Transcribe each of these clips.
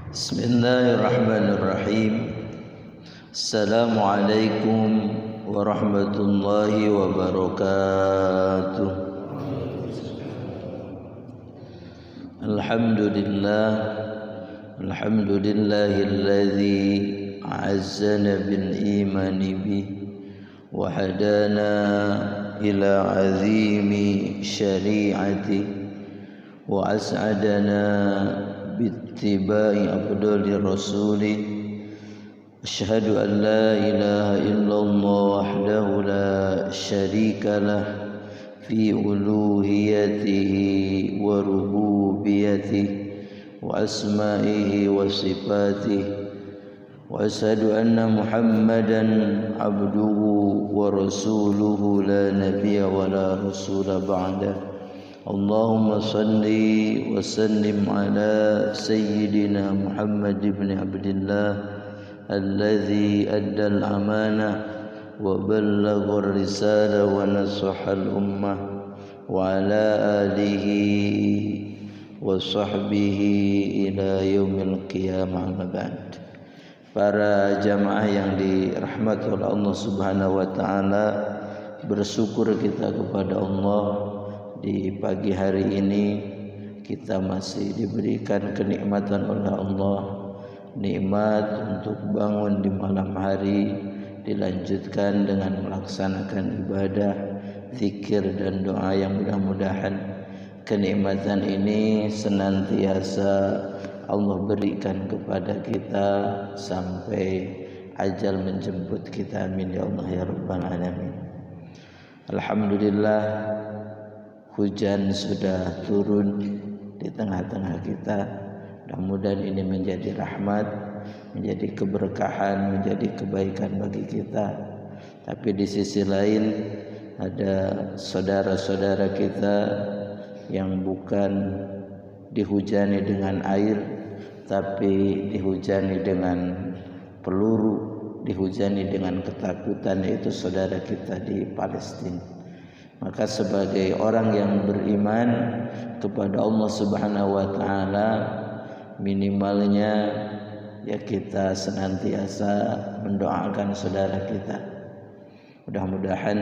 Bismillahirrahmanirrahim. Assalamualaikum warahmatullahi wabarakatuh. Alhamdulillahilladzi a'azzana bil imani bih wa hadana ila azimi syari'ati wa as'adana bittiba'i afdali rasulih. Asyhadu an la ilaha illallah wahdahu la syarika lah fi uluhiyatihi wa rububiyatihi wa asma'ihi wa sifatihi. Wa asyhadu anna Muhammadan abduhu wa rasuluhu la nabiyya wa la rasula ba'dah. Allahumma salli wa sallim ala sayyidina Muhammad ibn Abdillah alladhi adda al-amanah wa ballagha ar-risalah wa nasaha al-ummah wa ala alihi wa sahbihi ila yaumil qiyamah. Amma ba'd. Para jamaah yang dirahmati oleh Allah Subhanahu wa taala, bersyukur kita kepada Allah. Di pagi hari ini kita masih diberikan kenikmatan oleh Allah, nikmat untuk bangun di malam hari, dilanjutkan dengan melaksanakan ibadah, zikir dan doa yang mudah-mudahan kenikmatan ini senantiasa Allah berikan kepada kita sampai ajal menjemput kita. Amin ya Allah ya rabbal alamin. Alhamdulillah, hujan sudah turun di tengah-tengah kita. Mudah-mudahan ini menjadi rahmat, menjadi keberkahan, menjadi kebaikan bagi kita. Tapi di sisi lain ada saudara-saudara kita yang bukan dihujani dengan air, tapi dihujani dengan peluru, dihujani dengan ketakutan, yaitu saudara kita di Palestina. Maka sebagai orang yang beriman kepada Allah Subhanahu wa taala, minimalnya ya kita senantiasa mendoakan saudara kita. Mudah-mudahan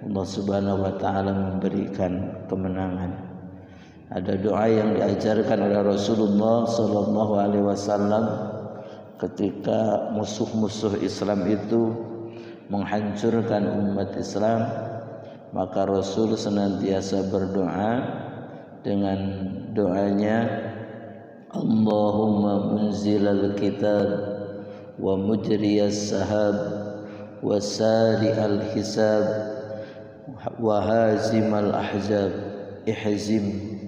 Allah Subhanahu wa taala memberikan kemenangan. Ada doa yang diajarkan oleh Rasulullah sallallahu alaihi wasallam ketika musuh-musuh Islam itu menghancurkan umat Islam. Maka Rasul senantiasa berdoa dengan doanya, Allahumma munzilal kitab wa mujriyas sahab wa sari'al hisab wa hazimal ahzab ihzim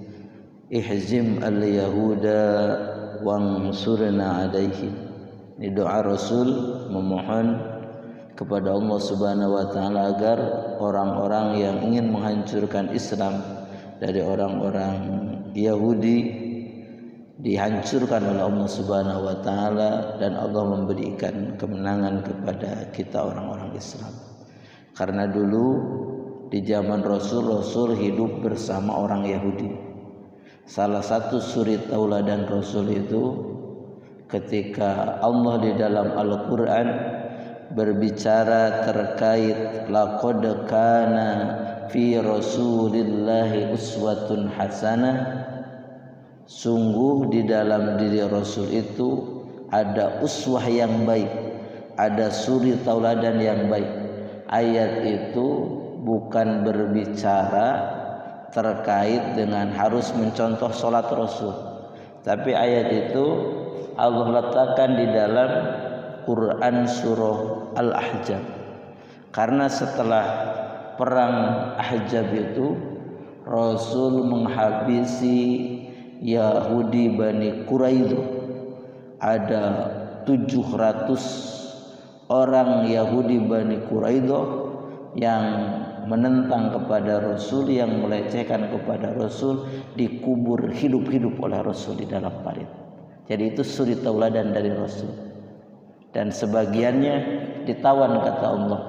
al-yahuda wansurna alaihim. Ini doa Rasul memohon kepada Allah Subhanahu wa taala agar orang-orang yang ingin menghancurkan Islam dari orang-orang Yahudi dihancurkan oleh Allah Subhanahu wa taala, dan Allah memberikan kemenangan kepada kita orang-orang Islam. Karena dulu di zaman Rasul hidup bersama orang Yahudi. Salah satu suri tauladan Rasul itu ketika Allah di dalam Al-Qur'an berbicara terkait laqad kana fi rasulillahi uswatun hasanah, sungguh di dalam diri Rasul itu ada uswah yang baik, ada suri tauladan yang baik. Ayat itu bukan berbicara terkait dengan harus mencontoh salat Rasul, tapi ayat itu Allah letakkan di dalam Quran surah Al-Ahzab. Karena setelah perang Ahzab itu Rasul menghabisi Yahudi Bani Quraidah. Ada 700 orang Yahudi Bani Quraidah yang menentang kepada Rasul, yang melecehkan kepada Rasul, dikubur hidup-hidup oleh Rasul di dalam parit. Jadi itu suri tauladan dari Rasul. Dan sebagiannya ditawan kata Allah.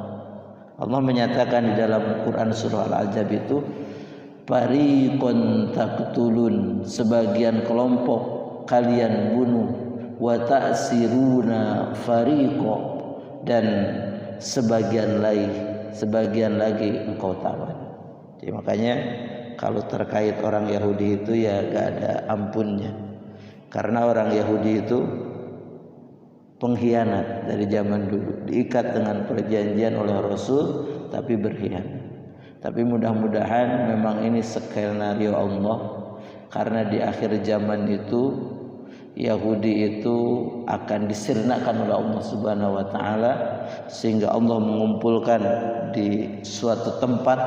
Allah menyatakan di dalam Quran surah Al-Ahzab itu, fariqan taqtulun, sebagian kelompok kalian bunuh, wa ta'siruna fariqo, dan sebagian lagi engkau tawan. Jadi makanya kalau terkait orang Yahudi itu ya gak ada ampunnya, karena orang Yahudi itu pengkhianat dari zaman dulu, diikat dengan perjanjian oleh Rasul tapi berkhianat. Tapi mudah-mudahan memang ini skenario Allah, karena di akhir zaman itu Yahudi itu akan disirnakan oleh Allah Subhanahu wa taala, sehingga Allah mengumpulkan di suatu tempat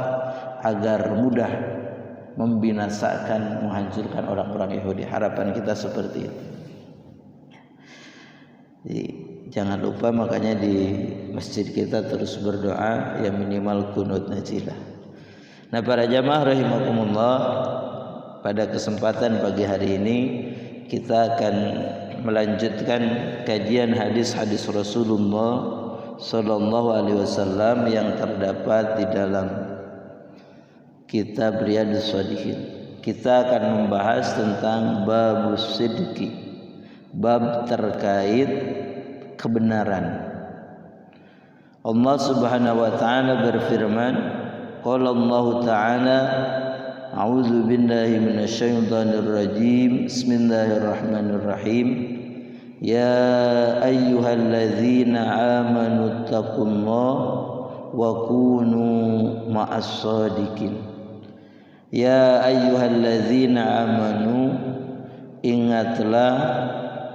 agar mudah membinasakan, menghancurkan orang-orang Yahudi. Harapan kita seperti itu. Jadi, jangan lupa makanya di masjid kita terus berdoa, ya minimal kunut najilah. Nah, para jamaah rahimakumullah, pada kesempatan pagi hari ini kita akan melanjutkan kajian hadis-hadis Rasulullah sallallahu alaihi wasallam yang terdapat di dalam kitab Riyadhus Shalihin. Kita akan membahas tentang babus sidqi, bab terkait kebenaran. Allah Subhanahu wa taala berfirman, qala Allah taala, a'udzu billahi minasyaitonir rajim, bismillahirrahmanirrahim, ya ayyuhalladzina amanu taqullaha wa kunu ma'as shadiqin. Ya ayyuhalladzina amanu, ingatlah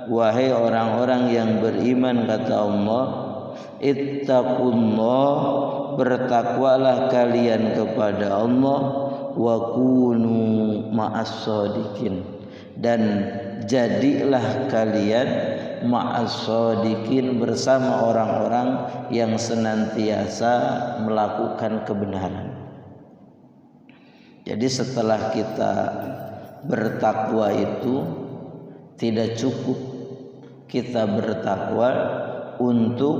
wahai orang-orang yang beriman, kata Allah, ittaqullah, bertakwalah kalian kepada Allah, wa kunu ma'as shadiqin, dan jadilah kalian ma'as shadiqin, bersama orang-orang yang senantiasa melakukan kebenaran. Jadi setelah kita bertakwa itu tidak cukup kita bertakwa untuk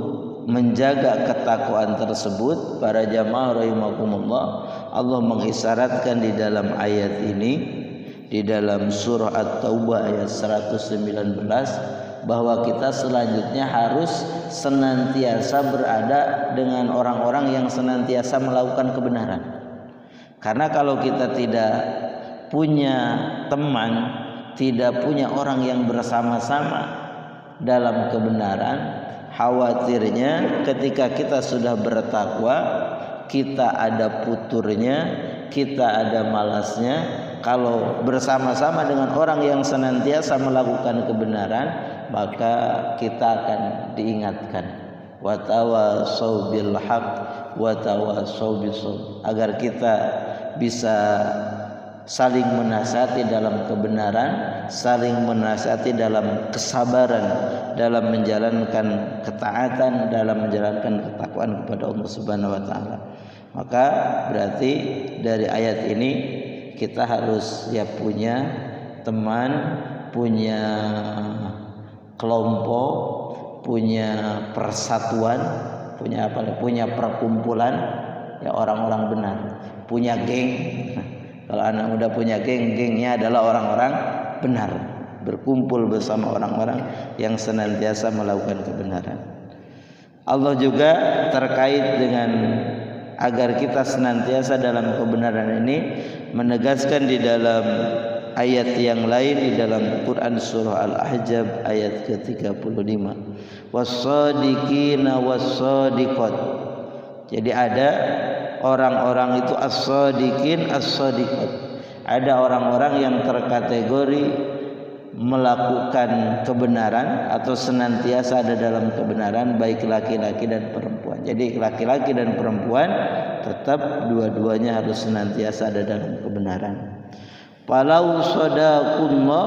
menjaga ketakwaan tersebut. Para jamaah rahimakumullah, Allah mengisyaratkan di dalam ayat ini, di dalam surah At-Taubah ayat 119, bahwa kita selanjutnya harus senantiasa berada dengan orang-orang yang senantiasa melakukan kebenaran. Karena kalau kita tidak punya teman, tidak punya orang yang bersama-sama dalam kebenaran, khawatirnya ketika kita sudah bertakwa, kita ada puturnya, kita ada malasnya. Kalau bersama-sama dengan orang yang senantiasa melakukan kebenaran, maka kita akan diingatkan, wa tawasau bil haq wa tawasau bis sabr, agar kita bisa saling menasihati dalam kebenaran, saling menasihati dalam kesabaran, dalam menjalankan ketaatan, dalam menjalankan ketakwaan kepada Allah Subhanahu wa taala. Maka berarti dari ayat ini kita harus ya punya teman, punya kelompok, punya persatuan, punya apa? Punya perkumpulan ya orang-orang benar, punya geng. Kalau anak muda punya geng-gengnya adalah orang-orang benar, berkumpul bersama orang-orang yang senantiasa melakukan kebenaran. Allah juga terkait dengan agar kita senantiasa dalam kebenaran ini menegaskan di dalam ayat yang lain di dalam Quran surah Al-Ahzab ayat ke-35, was-shadiqina was-shadiqat. Jadi ada orang-orang itu as-shadiqin as-shadiqat. Ada orang-orang yang terkategori melakukan kebenaran atau senantiasa ada dalam kebenaran, baik laki-laki dan perempuan. Jadi laki-laki dan perempuan tetap dua-duanya harus senantiasa ada dalam kebenaran. Falau sadaqullah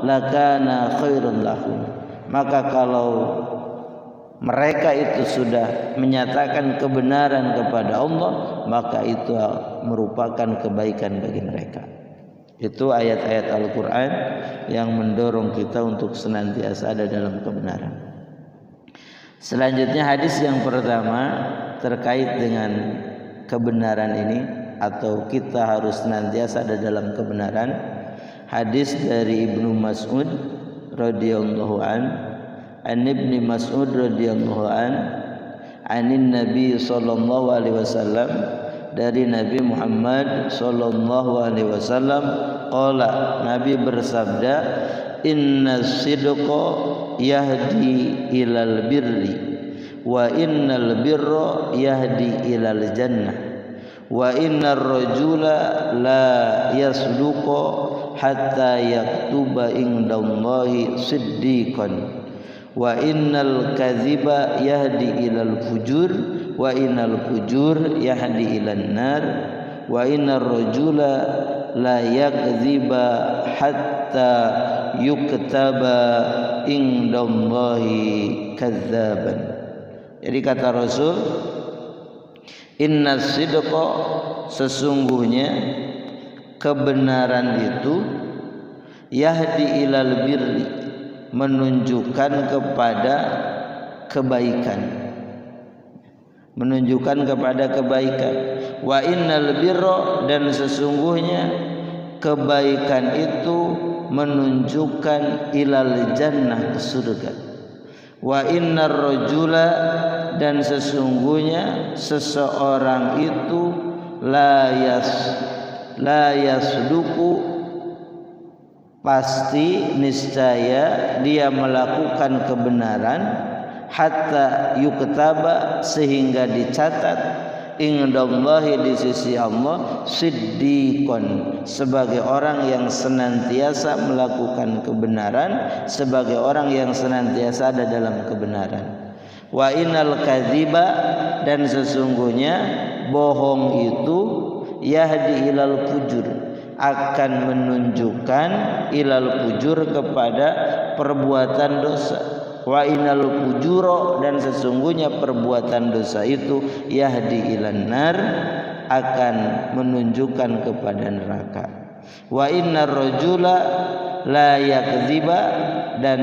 lakana khairul lahum. Maka kalau mereka itu sudah menyatakan kebenaran kepada Allah, maka itu merupakan kebaikan bagi mereka. Itu ayat-ayat Al-Quran yang mendorong kita untuk senantiasa ada dalam kebenaran. Selanjutnya hadis yang pertama terkait dengan kebenaran ini, atau kita harus senantiasa ada dalam kebenaran. Hadis dari Ibnu Mas'ud radhiyallahu an Ibnu Mas'ud radhiyallahu anin Nabi sallallahu alaihi wasallam, dari Nabi Muhammad sallallahu alaihi wasallam, qala, Nabi bersabda, inna sidqa yahdi ilal birri wa innal birra yahdi ilal jannah wa innar rajula la yasduqu hatta yaktuba indallahi siddiqan wa innal kadhiba yahdi ilal fujur wa innal fujur yahdi ilan nar wa innar rajula la yakdhiba hatta yuktaba indallahi kadzaban. Jadi kata Rasul, inna sidqa, sesungguhnya kebenaran itu, yahdi ilal birri, menunjukkan kepada kebaikan, menunjukkan kepada kebaikan. Wa innal birra, dan sesungguhnya kebaikan itu menunjukkan ilal jannah, ke surga. Wa innar rajula, dan sesungguhnya seseorang itu la yasduku, pasti niscaya dia melakukan kebenaran, hatta yuktaba, sehingga dicatat, indallahi, di sisi Allah, siddiqon, sebagai orang yang senantiasa melakukan kebenaran, sebagai orang yang senantiasa ada dalam kebenaran. Wa innal kadhiba, dan sesungguhnya bohong itu, yahdi ilal fujur, akan menunjukkan ilal fujur, kepada perbuatan dosa. Wa innal fujura, dan sesungguhnya perbuatan dosa itu, yahdi ilan nar, akan menunjukkan kepada neraka. Wa innar rajula la yakdziba, dan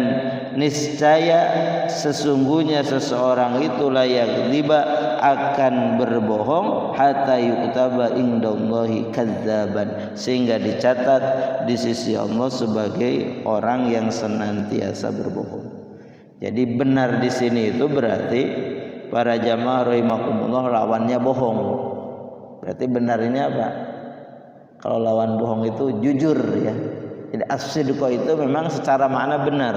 niscaya sesungguhnya seseorang itu la yakdziba, akan berbohong, hatta yuktaba indallahi kadzaban, sehingga dicatat di sisi Allah sebagai orang yang senantiasa berbohong. Jadi benar di sini itu berarti para jamaah rahimakumullah, lawannya bohong. Berarti benar ini apa? Kalau lawan bohong itu jujur, ya. Jadi as-sidqa itu memang secara makna benar.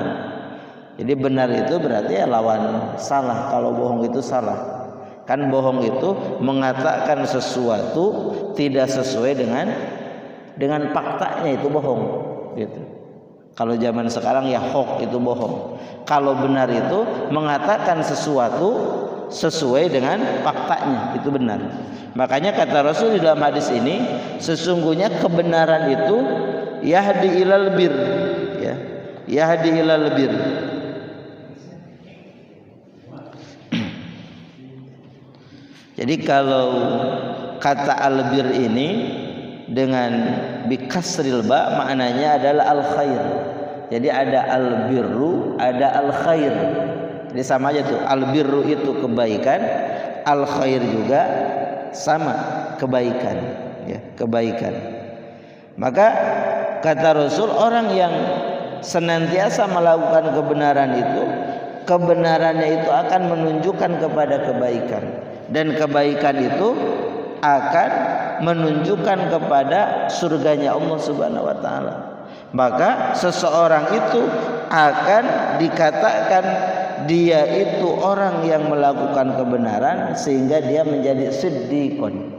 Jadi benar itu berarti ya lawan salah. Kalau bohong itu salah. Kan bohong itu mengatakan sesuatu tidak sesuai dengan faktanya, itu bohong, gitu. Kalau zaman sekarang ya hoax, itu bohong. Kalau benar itu mengatakan sesuatu sesuai dengan faktanya, itu benar. Makanya kata Rasul di dalam hadis ini, sesungguhnya kebenaran itu yahdi ilal bir, ya, yahdi ilal bir. Jadi kalau kata albir ini dengan bikasril ba, maknanya adalah al khair. Jadi ada albirru, ada al khair. Jadi sama aja tuh. Albirru itu kebaikan, al khair juga sama, kebaikan, ya, kebaikan. Maka kata Rasul, orang yang senantiasa melakukan kebenaran itu, kebenarannya itu akan menunjukkan kepada kebaikan, dan kebaikan itu akan menunjukkan kepada surganya Allah Subhanahu wa taala. Maka seseorang itu akan dikatakan dia itu orang yang melakukan kebenaran, sehingga dia menjadi siddiqon.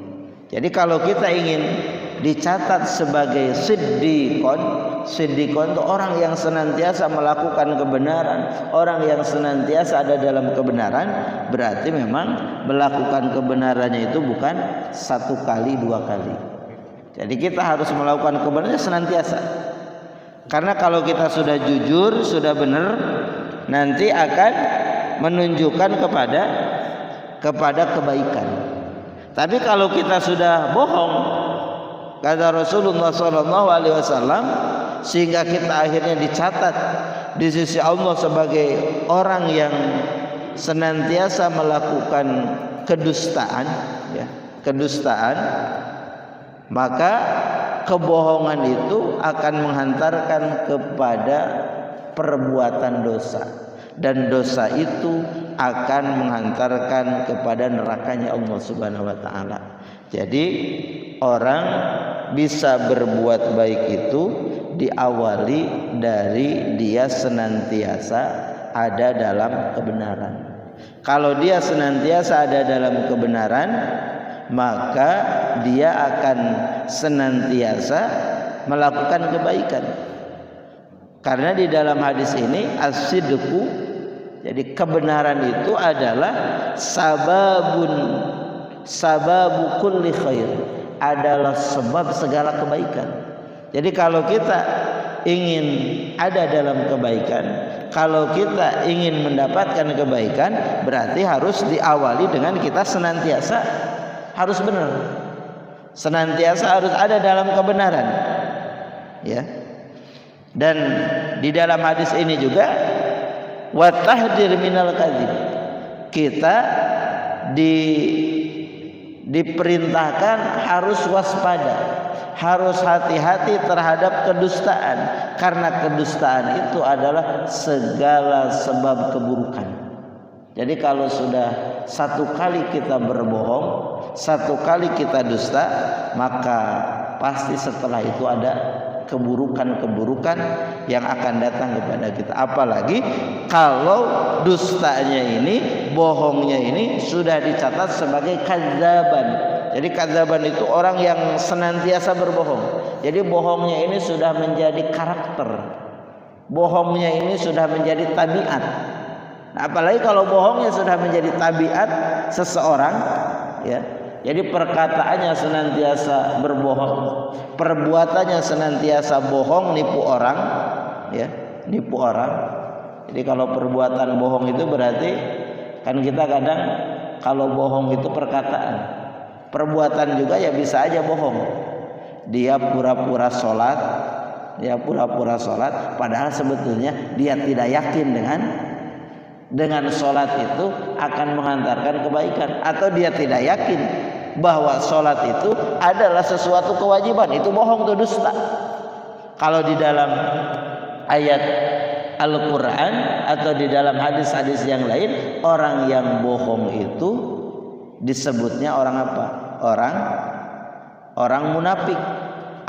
Jadi kalau kita ingin dicatat sebagai siddiqon, siddiqon itu orang yang senantiasa melakukan kebenaran, orang yang senantiasa ada dalam kebenaran. Berarti memang melakukan kebenarannya itu bukan satu kali, dua kali. Jadi kita harus melakukan kebenarannya senantiasa. Karena kalau kita sudah jujur, sudah benar, nanti akan menunjukkan kepada kebaikan. Tapi kalau kita sudah bohong, kata Rasulullah SAW, sehingga kita akhirnya dicatat di sisi Allah sebagai orang yang senantiasa melakukan kedustaan, ya, kedustaan, maka kebohongan itu akan menghantarkan kepada perbuatan dosa, dan dosa itu akan menghantarkan kepada nerakanya Allah Subhanahu wa taala. Jadi orang bisa berbuat baik itu diawali dari dia senantiasa ada dalam kebenaran. Kalau dia senantiasa ada dalam kebenaran, maka dia akan senantiasa melakukan kebaikan. Karena di dalam hadis ini as-sidqu, jadi kebenaran itu adalah sababu kulli khair, adalah sebab segala kebaikan. Jadi kalau kita ingin ada dalam kebaikan, kalau kita ingin mendapatkan kebaikan, berarti harus diawali dengan kita senantiasa harus benar, senantiasa harus ada dalam kebenaran, ya. Dan di dalam hadis ini juga wa tahdir minal kadzib, kita diperintahkan harus waspada, harus hati-hati terhadap kedustaan, karena kedustaan itu adalah segala sebab keburukan. Jadi kalau sudah satu kali kita berbohong, satu kali kita dusta, maka pasti setelah itu ada keburukan-keburukan yang akan datang kepada kita. Apalagi kalau dustanya ini, bohongnya ini sudah dicatat sebagai kadzaban. Jadi kadzaban itu orang yang senantiasa berbohong. Jadi bohongnya ini sudah menjadi karakter, bohongnya ini sudah menjadi tabiat. Nah, apalagi kalau bohongnya sudah menjadi tabiat seseorang, ya. Jadi perkataannya senantiasa berbohong, perbuatannya senantiasa bohong, nipu orang, ya, nipu orang. Jadi kalau perbuatan bohong itu berarti kan kita kadang kalau bohong itu perkataan, perbuatan juga ya bisa aja bohong. Dia pura-pura sholat, ya pura-pura sholat, padahal sebetulnya dia tidak yakin dengan sholat itu akan menghantarkan kebaikan, atau dia tidak yakin bahwa sholat itu adalah sesuatu kewajiban. Itu bohong, itu dusta. Kalau di dalam ayat Al-Quran atau di dalam hadis-hadis yang lain, orang yang bohong itu disebutnya orang apa? Orang munafik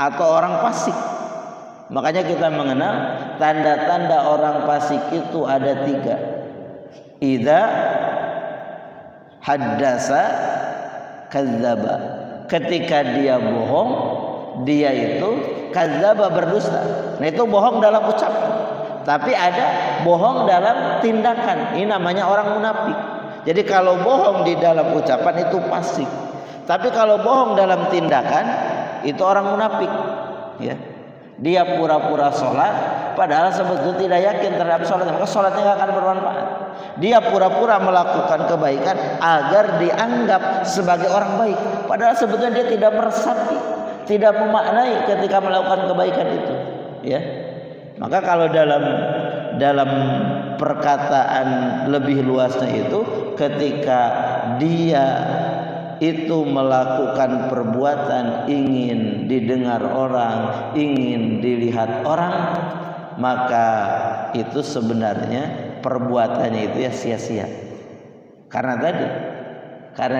atau orang fasik. Makanya kita mengenal tanda-tanda orang fasik itu ada 3. Idza haddasa kadzdzaba, ketika dia bohong, dia itu kadzdzaba, berdusta. Nah, itu bohong dalam ucapan, tapi ada bohong dalam tindakan. Ini namanya orang munafik. Jadi kalau bohong di dalam ucapan itu fasik, tapi kalau bohong dalam tindakan itu orang munafik, ya. Dia pura-pura sholat padahal sebetulnya tidak yakin terhadap sholatnya, maka sholatnya tidak akan bermanfaat. Dia pura-pura melakukan kebaikan agar dianggap sebagai orang baik, padahal sebetulnya dia tidak meresapi, tidak memaknai ketika melakukan kebaikan itu, ya. Maka kalau dalam perkataan lebih luasnya itu, ketika dia itu melakukan perbuatan ingin didengar orang, ingin dilihat orang, maka itu sebenarnya perbuatannya itu ya sia-sia. Karena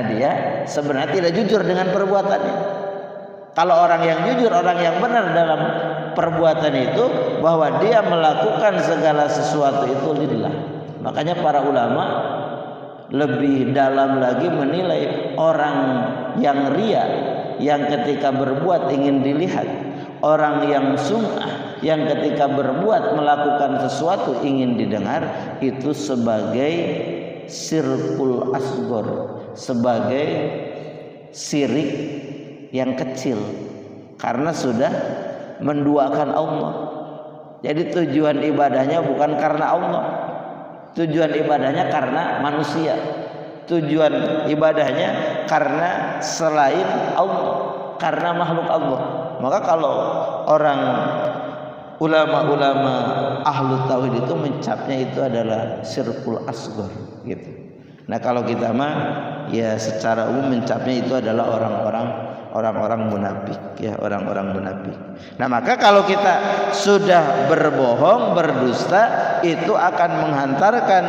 dia sebenarnya tidak jujur dengan perbuatannya. Kalau orang yang jujur, orang yang benar dalam perbuatan itu, bahwa dia melakukan segala sesuatu itu lillah. Makanya para ulama lebih dalam lagi menilai orang yang ria, yang ketika berbuat ingin dilihat, orang yang sum'ah, yang ketika berbuat melakukan sesuatu ingin didengar, itu sebagai syirkul asghar, sebagai syirik yang kecil, karena sudah menduakan Allah. Jadi tujuan ibadahnya bukan karena Allah, tujuan ibadahnya karena manusia, tujuan ibadahnya karena selain Allah, karena makhluk Allah. Maka kalau orang ulama-ulama ahlu tauhid itu mencapnya itu adalah syirkul asghar gitu. Nah kalau kita mah ya secara umum mencapnya itu adalah orang-orang orang-orang munafik, ya, orang-orang munafik. Nah, maka kalau kita sudah berbohong, berdusta, itu akan menghantarkan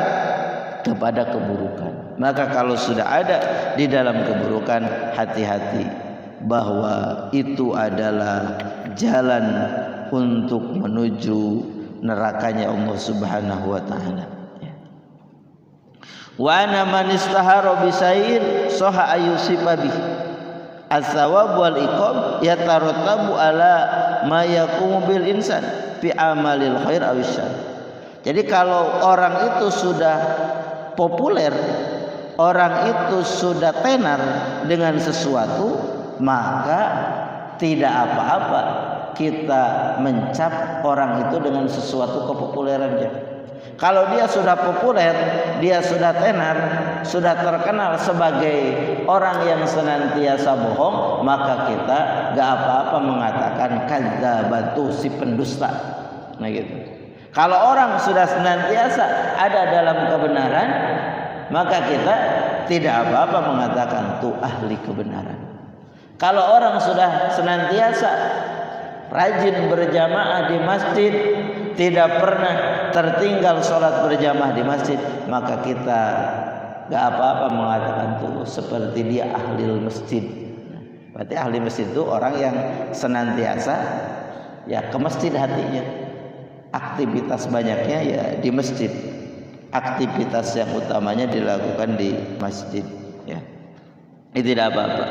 kepada keburukan. Maka kalau sudah ada di dalam keburukan, hati-hati bahwa itu adalah jalan untuk menuju nerakanya Allah Subhanahu wa taala. Wa ana man istahara bisair saha ayusifa bih as-sawab wal iqab yatarattabu ala ma yaqumu bil insan fi amalil khair aw syarr. Jadi kalau orang itu sudah populer, orang itu sudah tenar dengan sesuatu, maka tidak apa-apa kita mencap orang itu dengan sesuatu kepopulerannya. Kalau dia sudah populer, dia sudah tenar, sudah terkenal sebagai orang yang senantiasa bohong, maka kita gak apa-apa mengatakan kadzdzabatu, si pendusta. Nah gitu. Kalau orang sudah senantiasa ada dalam kebenaran, maka kita tidak apa-apa mengatakan tuh ahli kebenaran. Kalau orang sudah senantiasa rajin berjamaah di masjid, tidak pernah tertinggal sholat berjamaah di masjid, maka kita gak apa-apa mengatakan tuh seperti dia ahli masjid. Berarti ahli masjid itu orang yang senantiasa ya ke masjid hatinya, aktivitas banyaknya ya di masjid, aktivitas yang utamanya dilakukan di masjid, ya. Ini tidak apa-apa.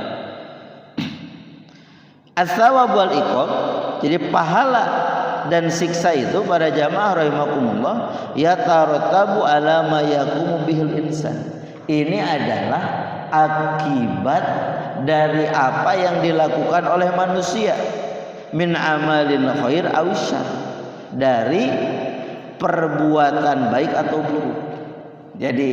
As-sawab wal iqab, jadi pahala dan siksa itu pada jamaah rahimakumullah yatarattabu ala ma yaqumu bihil insan. Ini adalah akibat dari apa yang dilakukan oleh manusia min amalin khair aw syarr, dari perbuatan baik atau buruk. Jadi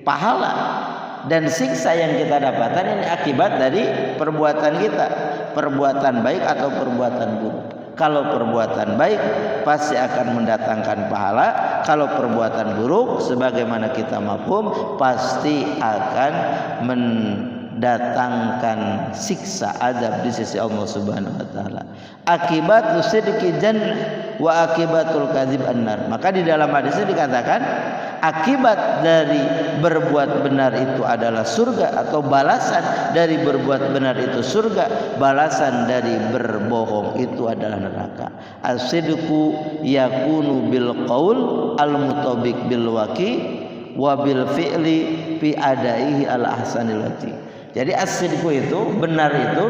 pahala dan siksa yang kita dapatkan ini akibat dari perbuatan kita, perbuatan baik atau perbuatan buruk. Kalau perbuatan baik pasti akan mendatangkan pahala, kalau perbuatan buruk sebagaimana kita mafhum pasti akan mendatangkan siksa azab di sisi Allah Subhanahu wa taala. Akibat sidqi jannah wa akibatul kadzib annar. Maka di dalam hadis ini dikatakan akibat dari berbuat benar itu adalah surga, atau balasan dari berbuat benar itu surga, balasan dari berbohong itu adalah neraka. As-sidqu yakunu bil qaul al-mutabiq bil waqi wa bil fi'li fi adaihi al ahsanil wati. Jadi as-sidqu itu benar itu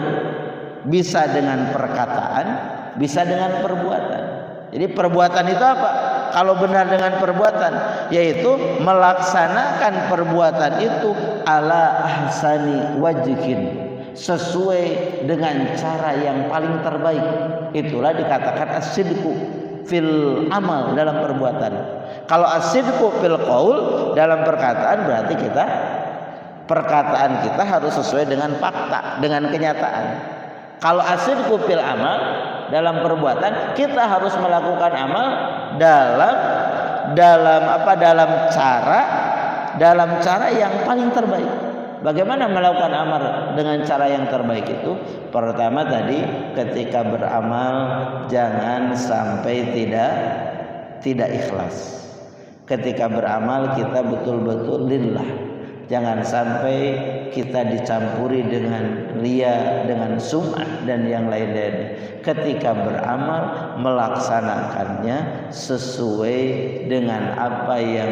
bisa dengan perkataan, bisa dengan perbuatan. Jadi perbuatan itu apa? Kalau benar dengan perbuatan, yaitu melaksanakan perbuatan itu ala ahsani wajhin, sesuai dengan cara yang paling terbaik. Itulah dikatakan as-sidqu fil amal, dalam perbuatan. Kalau as-sidqu fil qaul, dalam perkataan, berarti perkataan kita harus sesuai dengan fakta, dengan kenyataan. Kalau as-sidqu fil amal, dalam perbuatan kita harus melakukan amal dalam cara yang paling terbaik. Bagaimana melakukan amal dengan cara yang terbaik itu? Pertama tadi, ketika beramal jangan sampai tidak ikhlas. Ketika beramal kita betul-betul lillah. Jangan sampai kita dicampuri dengan riya, dengan sum'ah dan yang lain-lain. Ketika beramal melaksanakannya sesuai dengan apa yang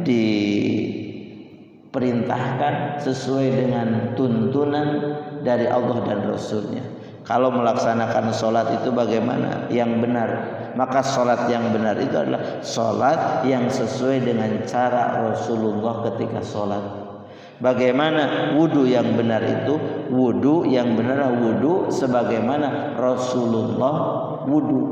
diperintahkan, sesuai dengan tuntunan dari Allah dan Rasulnya. Kalau melaksanakan sholat itu bagaimana? Yang benar. Maka sholat yang benar itu adalah sholat yang sesuai dengan cara Rasulullah ketika sholat. Bagaimana wudu yang benar itu? Wudu yang benar wudu sebagaimana Rasulullah wudu.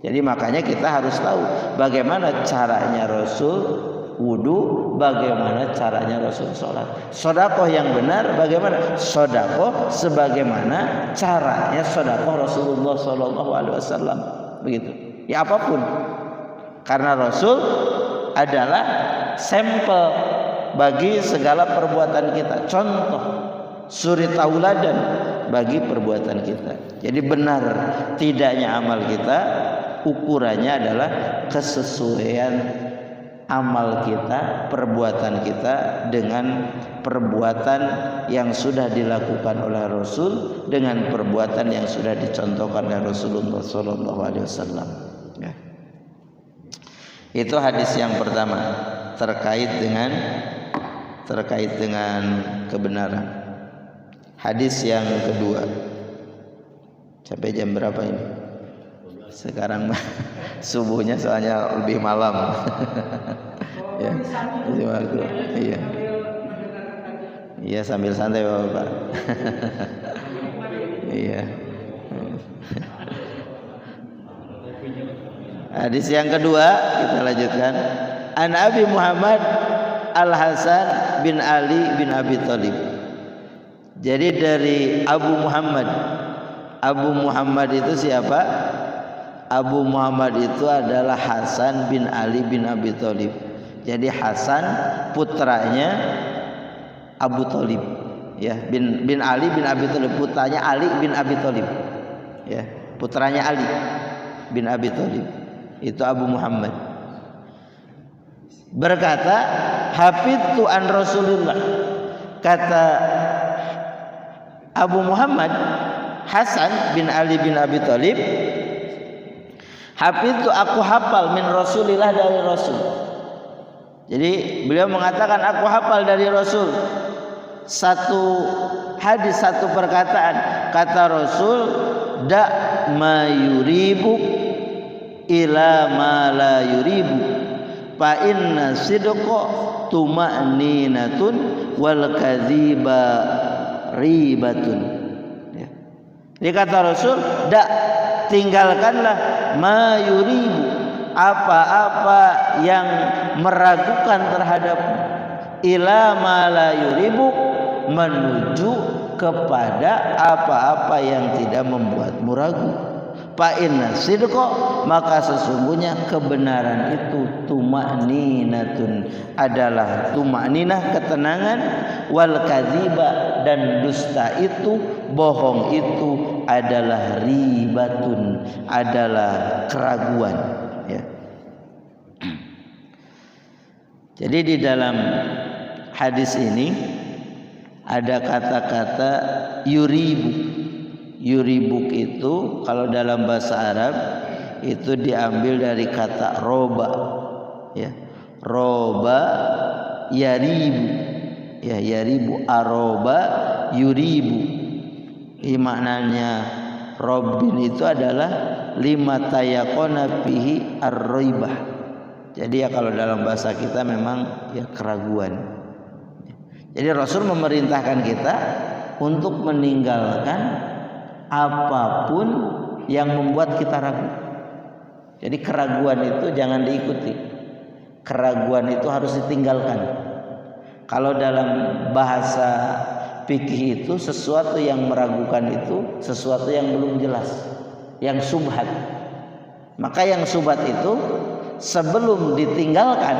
Jadi makanya kita harus tahu bagaimana caranya Rasul wudu, bagaimana caranya Rasul sholat. Sedekah yang benar bagaimana? Sedekah sebagaimana caranya sedekah Rasulullah SAW. Begitu. Ya apapun. Karena Rasul adalah sampel bagi segala perbuatan kita, contoh, suri tauladan bagi perbuatan kita. Jadi benar tidaknya amal kita ukurannya adalah kesesuaian amal kita, perbuatan kita dengan perbuatan yang sudah dilakukan oleh Rasul, dengan perbuatan yang sudah dicontohkan oleh Rasulullah SAW. Ya. Itu hadis yang pertama terkait dengan kebenaran. Hadis yang kedua. Sampai jam berapa ini? Sekarang subuhnya soalnya lebih malam. Ya, iya. Iya, sambil santai Bapak. Iya. Hadis yang kedua kita lanjutkan. An Abi Muhammad Al Hasan bin Ali bin Abi Thalib. Jadi dari Abu Muhammad. Abu Muhammad itu siapa? Abu Muhammad itu adalah Hasan bin Ali bin Abi Thalib. Jadi Hasan putranya Abu Thalib, ya, bin Ali bin Abi Thalib, putranya Ali bin Abi Thalib, ya, putranya Ali bin Abi Thalib. Itu Abu Muhammad. Berkata, hafidtu an Rasulullah. Kata Abu Muhammad Hasan bin Ali bin Abi Thalib, hafidtu aku hafal min Rasulillah, dari Rasul. Jadi beliau mengatakan aku hafal dari Rasul satu hadis, satu perkataan. Kata Rasul, da ma yuribu ila ma la yuribu fa inna sidqa tuma'ninatun wal kadhiba ribatun. Ya. Jadi kata Rasul, da, tinggalkanlah ma yuribu, apa-apa yang meragukan terhadap, ila ma la yuribu, menuju kepada apa-apa yang tidak membuatmu ragu. Fa inna sidqa, maka sesungguhnya kebenaran itu tuma'ninatun, adalah tuma'ninah, ketenangan, wal kadhiba, dan dusta itu, bohong itu adalah ribatun, adalah keraguan, ya. Jadi di dalam hadis ini ada kata-kata yuribu. Yuribuk itu kalau dalam bahasa Arab itu diambil dari kata roba, ya, roba yaribu, ya, yaribu, aroba yuribu. Ini maknanya robin itu adalah lima tayakona fihi ar-roibah. Jadi ya kalau dalam bahasa kita memang ya keraguan. Jadi Rasul memerintahkan kita untuk meninggalkan apapun yang membuat kita ragu. Jadi keraguan itu jangan diikuti. Keraguan itu harus ditinggalkan. Kalau dalam bahasa fikih itu sesuatu yang meragukan itu sesuatu yang belum jelas, yang subhat. Maka yang subhat itu sebelum ditinggalkan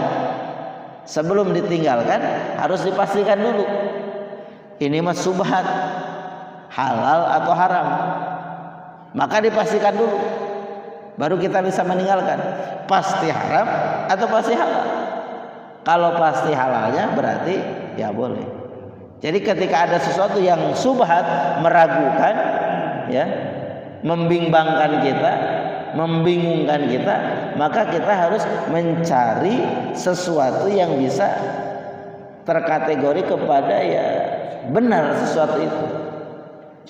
harus dipastikan dulu. Ini mah subhat, halal atau haram, maka dipastikan dulu, baru kita bisa meninggalkan. Pasti haram atau pasti halal? Kalau pasti halalnya berarti ya boleh. Jadi ketika ada sesuatu yang subhat, meragukan, ya, membimbangkan kita, membingungkan kita, maka kita harus mencari sesuatu yang bisa terkategori kepada ya benar sesuatu itu.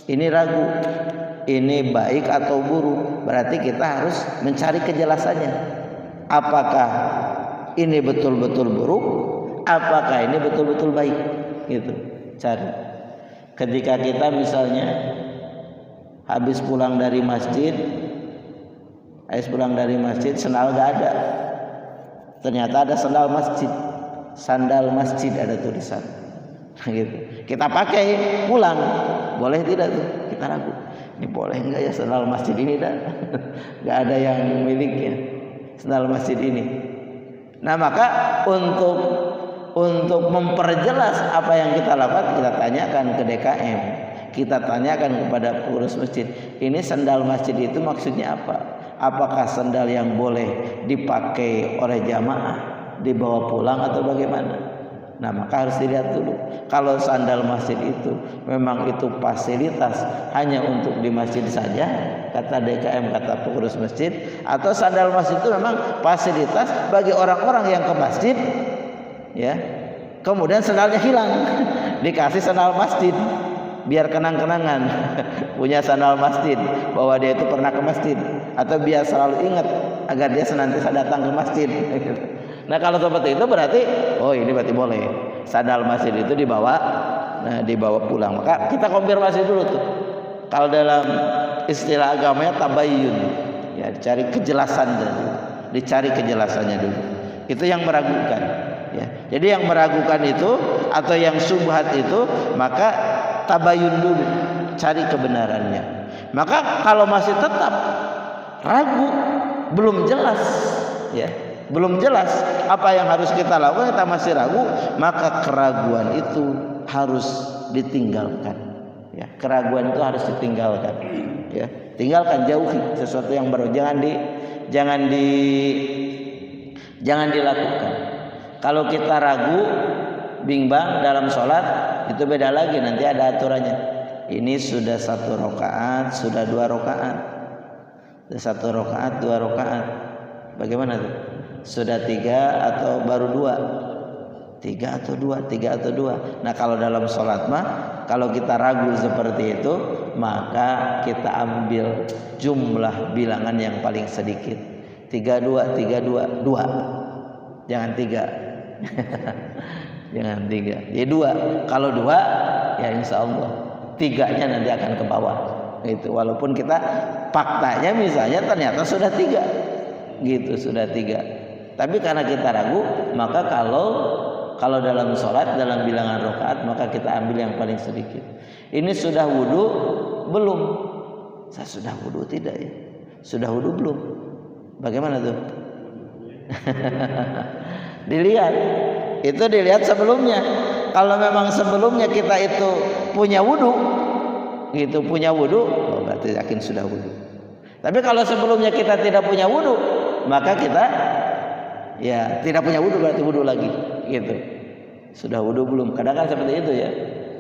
Ini ragu, ini baik atau buruk, berarti kita harus mencari kejelasannya. Apakah ini betul-betul buruk, apakah ini betul-betul baik, gitu. Cari. Ketika kita misalnya habis pulang dari masjid, sendal gak ada, ternyata ada sandal masjid ada tulisan, gitu. Kita pakai pulang, boleh tidak tuh? Kita ragu, ini boleh enggak ya sandal masjid ini dah? Gak ada yang miliknya sandal masjid ini. Nah maka untuk memperjelas apa yang kita lakukan, kita tanyakan ke DKM, kita tanyakan kepada pengurus masjid, ini sandal masjid itu maksudnya apa? Apakah sandal yang boleh dipakai oleh jamaah, dibawa pulang atau bagaimana? Nah, maka harus dilihat dulu. Kalau sandal masjid itu memang itu fasilitas hanya untuk di masjid saja, kata DKM, kata pengurus masjid, atau sandal masjid itu memang fasilitas bagi orang-orang yang ke masjid, ya. Kemudian sandalnya hilang, dikasih sandal masjid, biar kenang-kenangan punya sandal masjid, bahwa dia itu pernah ke masjid, atau biar selalu ingat agar dia senantiasa datang ke masjid. Nah, kalau seperti itu berarti, oh ini berarti boleh sandal masjid itu dibawa, nah dibawa pulang. Maka kita konfirmasi dulu tuh. Kalau dalam istilah agamanya tabayyun, ya dicari kejelasan dulu, dicari kejelasannya dulu. Itu yang meragukan, ya. Jadi yang meragukan itu atau yang subhat itu, maka tabayyun dulu, cari kebenarannya. Maka kalau masih tetap ragu, belum jelas, ya. Belum jelas apa yang harus kita lakukan, kita masih ragu, maka keraguan itu harus ditinggalkan, ya. Keraguan itu harus ditinggalkan, ya. Tinggalkan, jauhi sesuatu yang baru, jangan dilakukan. Kalau kita ragu, bimbang dalam sholat, itu beda lagi, nanti ada aturannya. Ini sudah 1 rakaat, sudah 2 rakaat, 1 rakaat, 2 rakaat, bagaimana tuh? Sudah 3 atau baru 2? 3 atau 2? 3 atau 2? Nah, kalau dalam sholat mah, kalau kita ragu seperti itu, maka kita ambil jumlah bilangan yang paling sedikit. 3, 2, 3, 2, 2. Jangan 3. Jangan 3. Jadi 2. Kalau 2, ya insya Allah 3-nya nanti akan ke bawah. Itu walaupun kita faktanya misalnya ternyata sudah 3. Gitu, sudah 3. Tapi karena kita ragu, maka kalau dalam sholat, dalam bilangan rakaat, maka kita ambil yang paling sedikit. Ini sudah wudu belum? Saya sudah wudu tidak ya? Sudah wudu belum? Bagaimana tuh? Dilihat. Itu dilihat sebelumnya. Kalau memang sebelumnya kita itu punya wudu, gitu, punya wudu, oh berarti yakin sudah wudu. Tapi kalau sebelumnya kita tidak punya wudu, maka kita ya tidak punya wudu, berarti wudu lagi, gitu. Sudah wudu belum? Kadang kan seperti itu ya.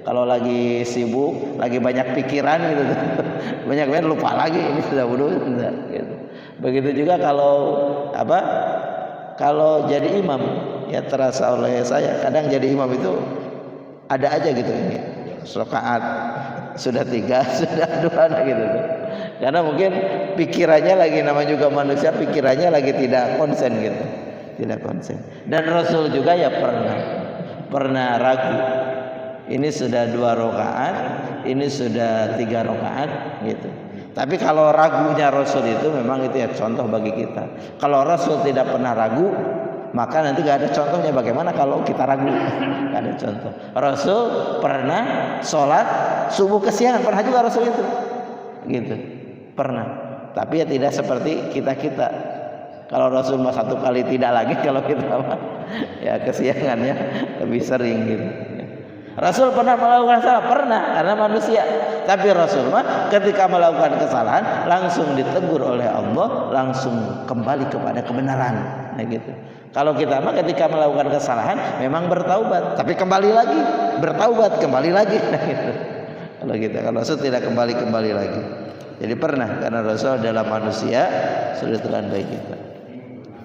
Kalau lagi sibuk, lagi banyak pikiran gitu, banyak lupa lagi ini sudah wudu, gitu. Begitu juga kalau jadi imam, ya terasa oleh saya. Kadang jadi imam itu ada aja gitu ini. Rakaat sudah 3, sudah 2 gitu. Karena mungkin pikirannya lagi, nama juga manusia, pikirannya lagi tidak konsen gitu. Tidak konsen. Dan Rasul juga ya pernah ragu. Ini sudah 2 rakaat, ini sudah 3 rakaat gitu. Tapi kalau ragunya Rasul itu memang itu ya contoh bagi kita. Kalau Rasul tidak pernah ragu, maka nanti gak ada contohnya. Bagaimana kalau kita ragu? Gak ada contoh. Rasul pernah sholat subuh kesiangan, pernah juga Rasul itu, gitu. Pernah. Tapi ya tidak seperti kita. Kalau Rasul mah 1 kali tidak lagi, kalau kita mah ya kesiangannya lebih sering gitu. Rasul pernah melakukan salah, pernah, karena manusia. Tapi Rasul mah ketika melakukan kesalahan langsung ditegur oleh Allah, langsung kembali kepada kebenaran. Nah gitu. Kalau kita mah ketika melakukan kesalahan memang bertaubat, tapi kembali lagi, bertaubat kembali lagi. Nah gitu. Kalau Rasul tidak kembali lagi. Jadi pernah, karena Rasul adalah manusia, sudah Tuhan baik kita.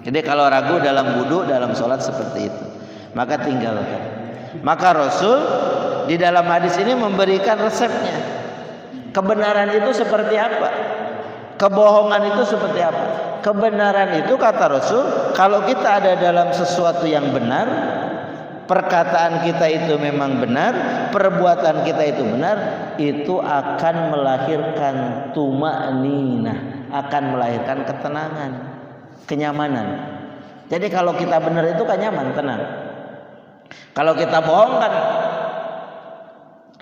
Jadi kalau ragu dalam wudu, dalam sholat seperti itu, maka tinggalkan. Maka Rasul di dalam hadis ini memberikan resepnya. Kebenaran itu seperti apa? Kebohongan itu seperti apa? Kebenaran itu kata Rasul, kalau kita ada dalam sesuatu yang benar, perkataan kita itu memang benar, perbuatan kita itu benar, itu akan melahirkan tuma'ninah, akan melahirkan ketenangan, kenyamanan. Jadi kalau kita benar itu kan nyaman, tenang. Kalau kita bohong kan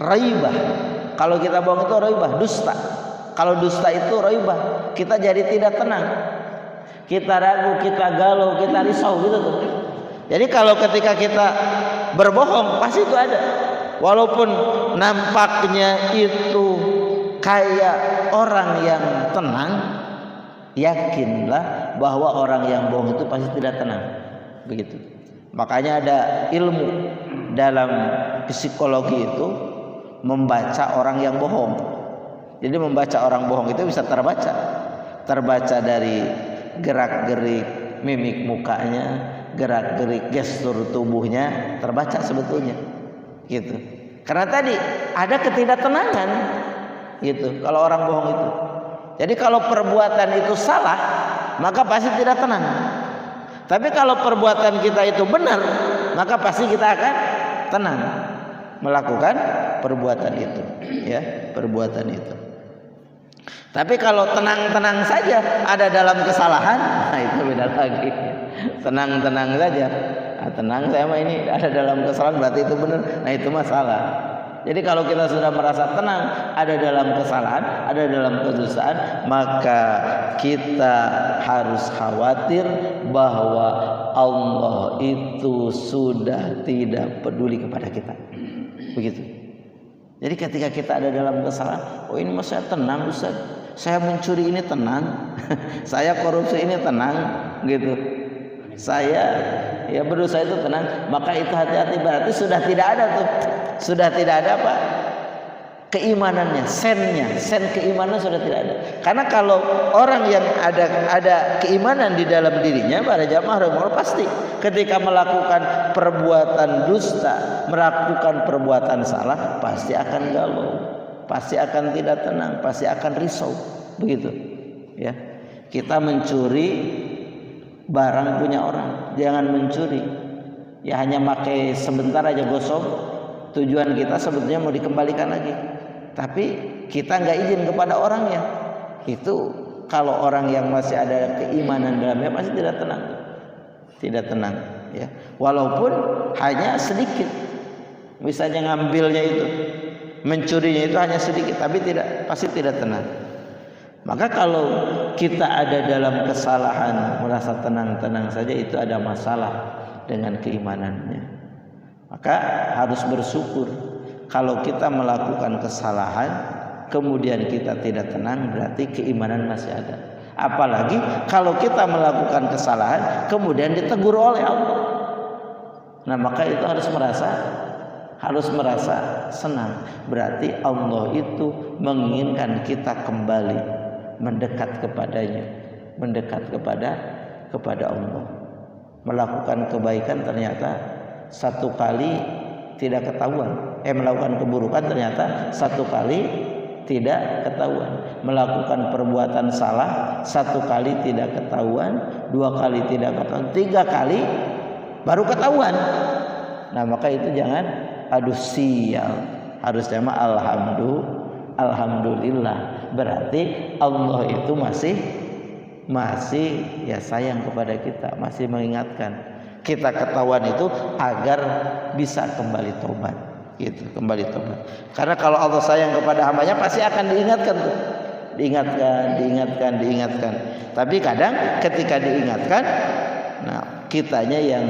raibah. Kalau kita bohong itu raibah, dusta. Kalau dusta itu raibah, kita jadi tidak tenang. Kita ragu, kita galau, kita risau gitu tuh. Jadi kalau ketika kita berbohong pasti itu ada. walaupun nampaknya itu kayak orang yang tenang, yakinlah bahwa orang yang bohong itu pasti tidak tenang. Begitu. Makanya ada ilmu dalam psikologi itu membaca orang yang bohong. Jadi membaca orang bohong itu bisa terbaca dari gerak-gerik mimik mukanya, gerak-gerik gestur tubuhnya, terbaca sebetulnya gitu. Karena tadi ada ketidaktenangan gitu kalau orang bohong itu. Jadi kalau perbuatan itu salah, maka pasti tidak tenang. Tapi kalau perbuatan kita itu benar, maka pasti kita akan tenang melakukan perbuatan itu, ya, perbuatan itu. Tapi kalau tenang-tenang saja ada dalam kesalahan, nah itu beda lagi. Tenang-tenang saja, nah, tenang saya mah ini ada dalam kesalahan berarti itu benar, nah itu masalah. Jadi kalau kita sudah merasa tenang ada dalam kesalahan, ada dalam kedosaan, maka kita harus khawatir bahwa Allah itu sudah tidak peduli kepada kita. Begitu. Jadi ketika kita ada dalam kesalahan, oh ini mas saya tenang Ustaz, saya mencuri ini tenang, saya korupsi ini tenang, gitu. Saya ya berdosa itu tenang, maka itu hati-hati, berarti sudah tidak ada tuh. Sudah tidak ada apa? Keimanannya, sen keimanan sudah tidak ada. Karena kalau orang yang ada keimanan di dalam dirinya, para jamaah rahimahullah, pasti ketika melakukan perbuatan dusta, melakukan perbuatan salah, pasti akan galau, pasti akan tidak tenang, pasti akan risau, begitu. Ya, kita mencuri barang punya orang, jangan mencuri. Ya hanya pakai sebentar aja gosok. Tujuan kita sebetulnya mau dikembalikan lagi, tapi kita nggak izin kepada orangnya. Itu kalau orang yang masih ada keimanan dalamnya pasti tidak tenang, ya. Walaupun hanya sedikit, misalnya ngambilnya itu, mencurinya itu hanya sedikit, tapi pasti tidak tenang. Maka kalau kita ada dalam kesalahan merasa tenang-tenang saja, itu ada masalah dengan keimanannya. Maka harus bersyukur. Kalau kita melakukan kesalahan kemudian kita tidak tenang, berarti keimanan masih ada. Apalagi kalau kita melakukan kesalahan kemudian ditegur oleh Allah, nah maka itu harus merasa senang. Berarti Allah itu menginginkan kita kembali mendekat kepadanya, mendekat kepada Allah. Melakukan kebaikan ternyata satu kali tidak ketahuan, melakukan keburukan ternyata satu kali tidak ketahuan, melakukan perbuatan salah satu kali tidak ketahuan, dua kali tidak ketahuan, tiga kali baru ketahuan. Nah maka itu jangan aduh sial, harus nama alhamdulillah. Berarti Allah itu masih ya sayang kepada kita, masih mengingatkan kita ketahuan itu agar bisa kembali tobat, gitu, kembali tobat. Karena kalau Allah sayang kepada hambanya pasti akan diingatkan tuh, diingatkan. Tapi kadang ketika diingatkan, nah kitanya yang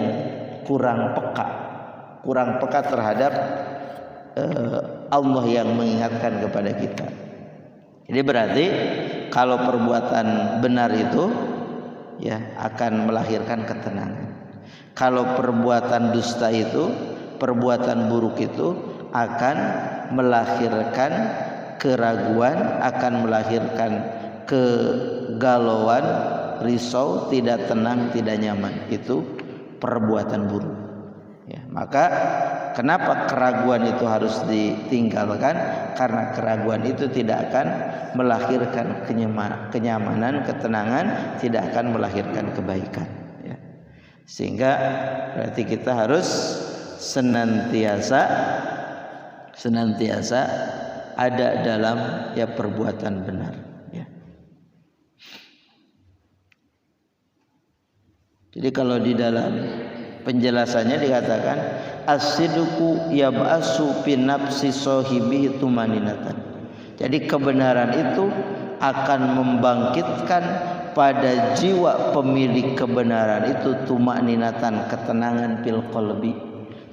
kurang peka terhadap Allah yang mengingatkan kepada kita. Jadi berarti kalau perbuatan benar itu ya akan melahirkan ketenangan. Kalau perbuatan dusta itu, perbuatan buruk itu akan melahirkan keraguan, akan melahirkan kegalauan, risau, tidak tenang, tidak nyaman. Itu perbuatan buruk. Ya, maka kenapa keraguan itu harus ditinggalkan? Karena keraguan itu tidak akan melahirkan kenyamanan, ketenangan, tidak akan melahirkan kebaikan. Sehingga berarti kita harus senantiasa ada dalam ya perbuatan benar, ya. Jadi kalau di dalam penjelasannya dikatakan as-sidqu yab'asu fi nafsi sahibihi tumaninatan. Jadi kebenaran itu akan membangkitkan pada jiwa pemilik kebenaran itu tumakninatan, ketenangan fil qalbi,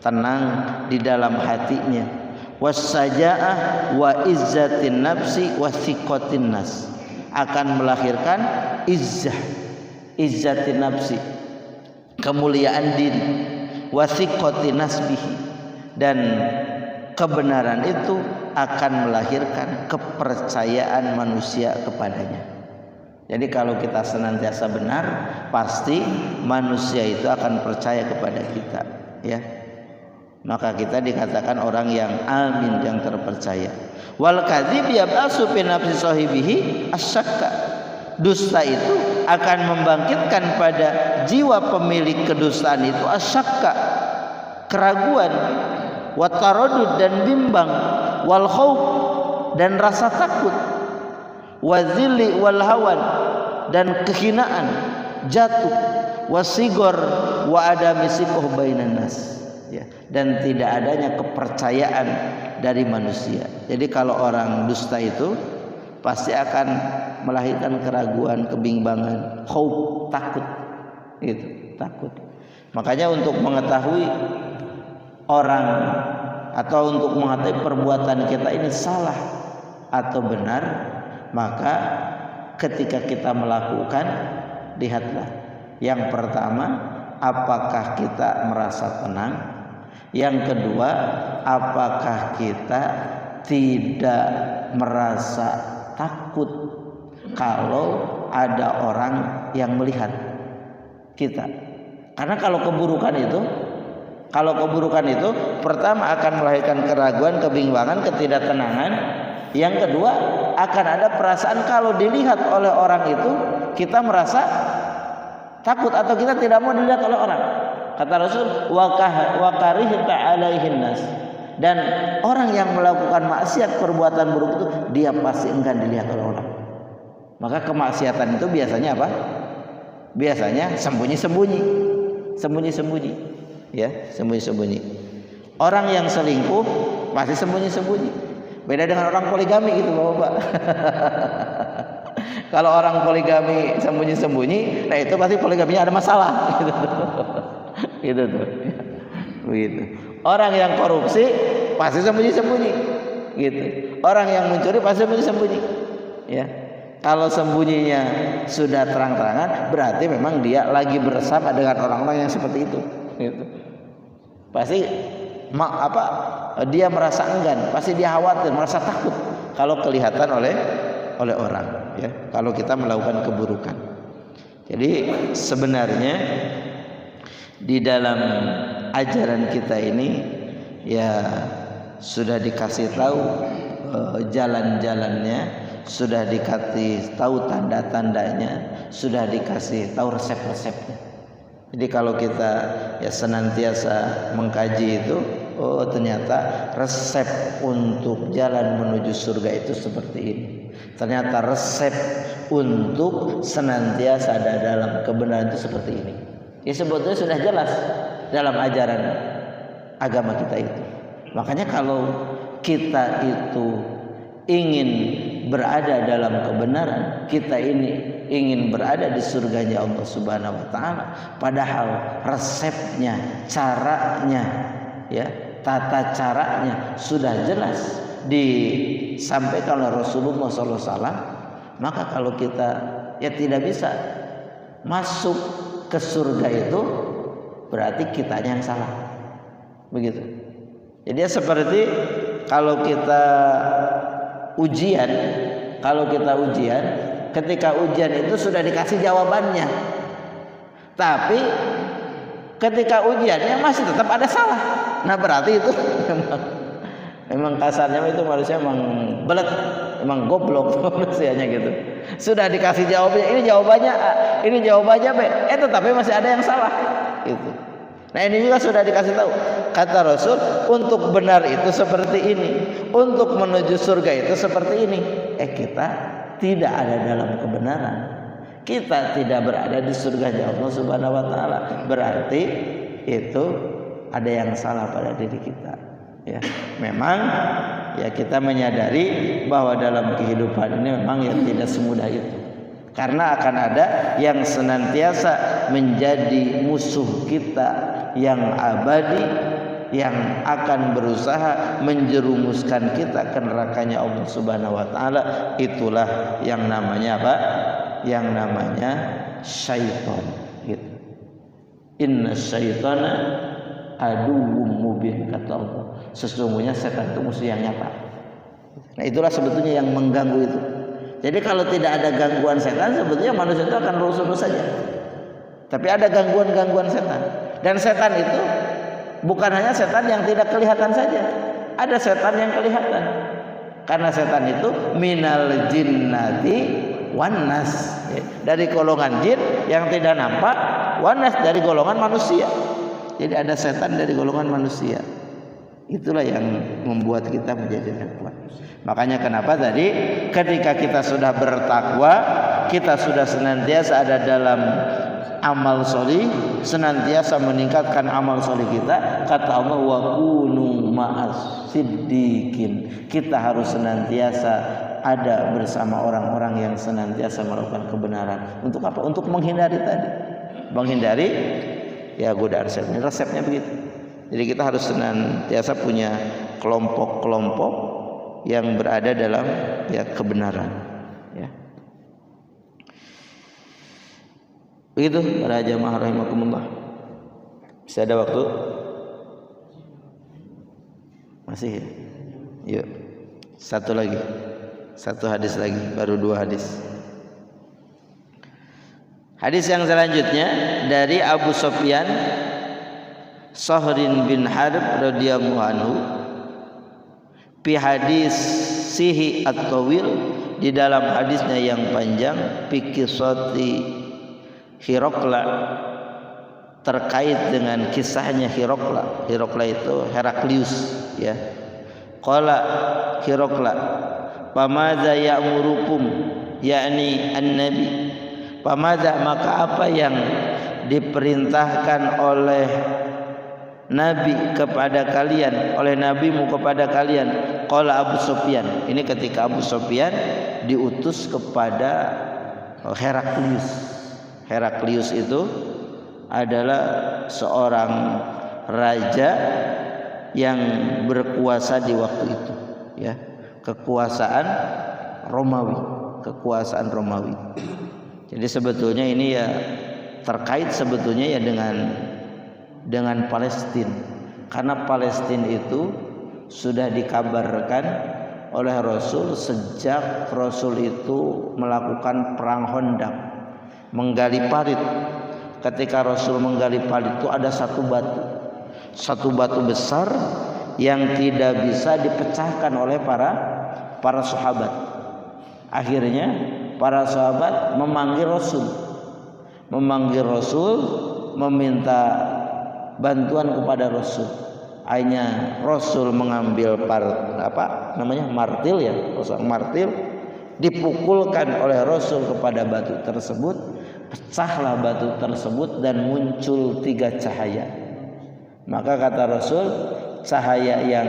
tenang di dalam hatinya. wasaja'ah wa izzatin nafsi wa thiqatin nas, akan melahirkan izzatin nafsi, kemuliaan diri, wa thiqatin nasbihi, dan kebenaran itu akan melahirkan kepercayaan manusia kepadanya. Jadi kalau kita senantiasa benar, pasti manusia itu akan percaya kepada kita, ya. Maka kita dikatakan orang yang amin, yang terpercaya. Wal kadzib yab'asu fi nafsi sahibihi asyakka. Dusta itu akan membangkitkan pada jiwa pemilik kedustaan itu asyakka, keraguan, wa taraddud dan bimbang, wal khauf dan rasa takut, wa zilli wal hawan dan kehinaan, jatuh, wasigor wa adami siqah bainan nas, ya, dan tidak adanya kepercayaan dari manusia. Jadi kalau orang dusta itu pasti akan melahirkan keraguan, kebimbangan, khauf, takut, gitu, takut. Makanya untuk mengetahui orang atau untuk mengetahui perbuatan kita ini salah atau benar, maka ketika kita melakukan, lihatlah yang pertama, apakah kita merasa tenang, yang kedua, apakah kita tidak merasa takut kalau ada orang yang melihat kita. Karena kalau keburukan itu pertama akan melahirkan keraguan, kebimbangan, ketidaktenangan. Yang kedua, akan ada perasaan kalau dilihat oleh orang itu kita merasa takut atau kita tidak mau dilihat oleh orang. Kata Rasul, wa karihta alaihin nas, dan orang yang melakukan maksiat, perbuatan buruk itu dia pasti enggan dilihat oleh orang. Maka kemaksiatan itu biasanya apa? Biasanya sembunyi-sembunyi, ya, sembunyi-sembunyi. Orang yang selingkuh pasti sembunyi-sembunyi. Beda dengan orang poligami gitu, Bapak. Kalau orang poligami sembunyi-sembunyi, nah itu pasti poligaminya ada masalah, gitu. Gitu tuh. Begitu. Orang yang korupsi pasti sembunyi-sembunyi, gitu. Orang yang mencuri pasti sembunyi-sembunyi, ya. Kalau sembunyinya sudah terang-terangan, berarti memang dia lagi bersama dengan orang-orang yang seperti itu, gitu. Pasti dia merasa enggan, pasti dia khawatir, merasa takut kalau kelihatan oleh orang, ya, kalau kita melakukan keburukan. Jadi sebenarnya di dalam ajaran kita ini ya sudah dikasih tahu jalan-jalannya, sudah dikasih tahu tanda-tandanya, sudah dikasih tahu resep-resepnya. Jadi kalau kita ya senantiasa mengkaji itu, oh ternyata resep untuk jalan menuju surga itu seperti ini. Ternyata resep untuk senantiasa ada dalam kebenaran itu seperti ini. Ya sebetulnya sudah jelas dalam ajaran agama kita itu. Makanya kalau kita itu ingin berada dalam kebenaran, kita ini ingin berada di surganya Allah Subhanahu wa taala, padahal resepnya, caranya, ya, tata caranya sudah jelas disampaikan oleh Rasulullah SAW. Maka kalau kita ya tidak bisa masuk ke surga itu, berarti kitanya yang salah, begitu. Jadi seperti kalau kita ujian, ketika ujian itu sudah dikasih jawabannya, tapi ketika ujiannya masih tetap ada salah. Nah berarti itu memang kasarnya itu manusia memang belet, memang goblok manusianya gitu. Sudah dikasih jawabnya, ini jawabannya A, ini jawabannya B, tetapi masih ada yang salah gitu. Nah ini juga sudah dikasih tahu. Kata Rasul, untuk benar itu seperti ini, untuk menuju surga itu seperti ini. Kita tidak ada dalam kebenaran, kita tidak berada di surga Allah Subhanahu wa taala. Berarti itu ada yang salah pada diri kita. Ya, memang ya kita menyadari bahwa dalam kehidupan ini memang yang tidak semudah itu. Karena akan ada yang senantiasa menjadi musuh kita yang abadi, yang akan berusaha menjerumuskan kita ke nerakanya Allah Subhanahu wa taala. Itulah yang namanya apa? Yang namanya syaitan gitu. Inna syaitana aduwwum mubin, kata Allah. Sesungguhnya setan itu musuh yang nyata. Nah, itulah sebetulnya yang mengganggu itu. Jadi kalau tidak ada gangguan setan, sebetulnya manusia itu akan lurus-lurus saja. Tapi ada gangguan-gangguan setan. Dan setan itu bukan hanya setan yang tidak kelihatan saja. Ada setan yang kelihatan. Karena setan itu minal jinnati wan nas. Dari golongan jin yang tidak nampak, wan nas dari golongan manusia. Jadi ada setan dari golongan manusia. Itulah yang membuat kita menjadi kuat. Makanya kenapa tadi ketika kita sudah bertakwa, kita sudah senantiasa ada dalam amal solih, senantiasa meningkatkan amal solih kita. Kata Allah, wa kunu ma'as siddiqin. Kita harus senantiasa ada bersama orang-orang yang senantiasa melakukan kebenaran. Untuk apa? Untuk menghindari tadi, menghindari ya godaan setan. Resepnya begitu. Jadi kita harus senantiasa punya kelompok-kelompok yang berada dalam ya kebenaran. Ya. Begitu para jamaah rahimakumullah. Bisa ada waktu? Masih ya? Yuk. Satu lagi. Satu hadis lagi, baru 2 hadis. Hadis yang selanjutnya dari Abu Sufyan Sahrin bin Harb radhiyallahu anhu, fi hadis sihi at-tawil, di dalam hadisnya yang panjang, fi qissati Hirokla, terkait dengan kisahnya Hirokla. Hirokla itu Heraklius ya. Qala Hirokla, pamadza ya'murukum, yakni an-nabi, pamadza, maka apa yang diperintahkan oleh Nabi kepada kalian, oleh nabimu kepada kalian. Qala Abu Sufyan, ini ketika Abu Sufyan diutus kepada Heraklius. Heraklius itu adalah seorang raja yang berkuasa di waktu itu ya, kekuasaan Romawi, kekuasaan Romawi. Jadi sebetulnya ini ya terkait sebetulnya ya dengan Palestina, karena Palestina itu sudah dikabarkan oleh Rasul sejak Rasul itu melakukan perang Khandaq, menggali parit. Ketika Rasul menggali parit itu ada satu batu besar yang tidak bisa dipecahkan oleh para sahabat. Akhirnya para sahabat memanggil Rasul, meminta bantuan kepada Rasul. Akhirnya Rasul mengambil martil ya, martil, dipukulkan oleh Rasul kepada batu tersebut, pecahlah batu tersebut dan muncul 3 cahaya. Maka kata Rasul, cahaya yang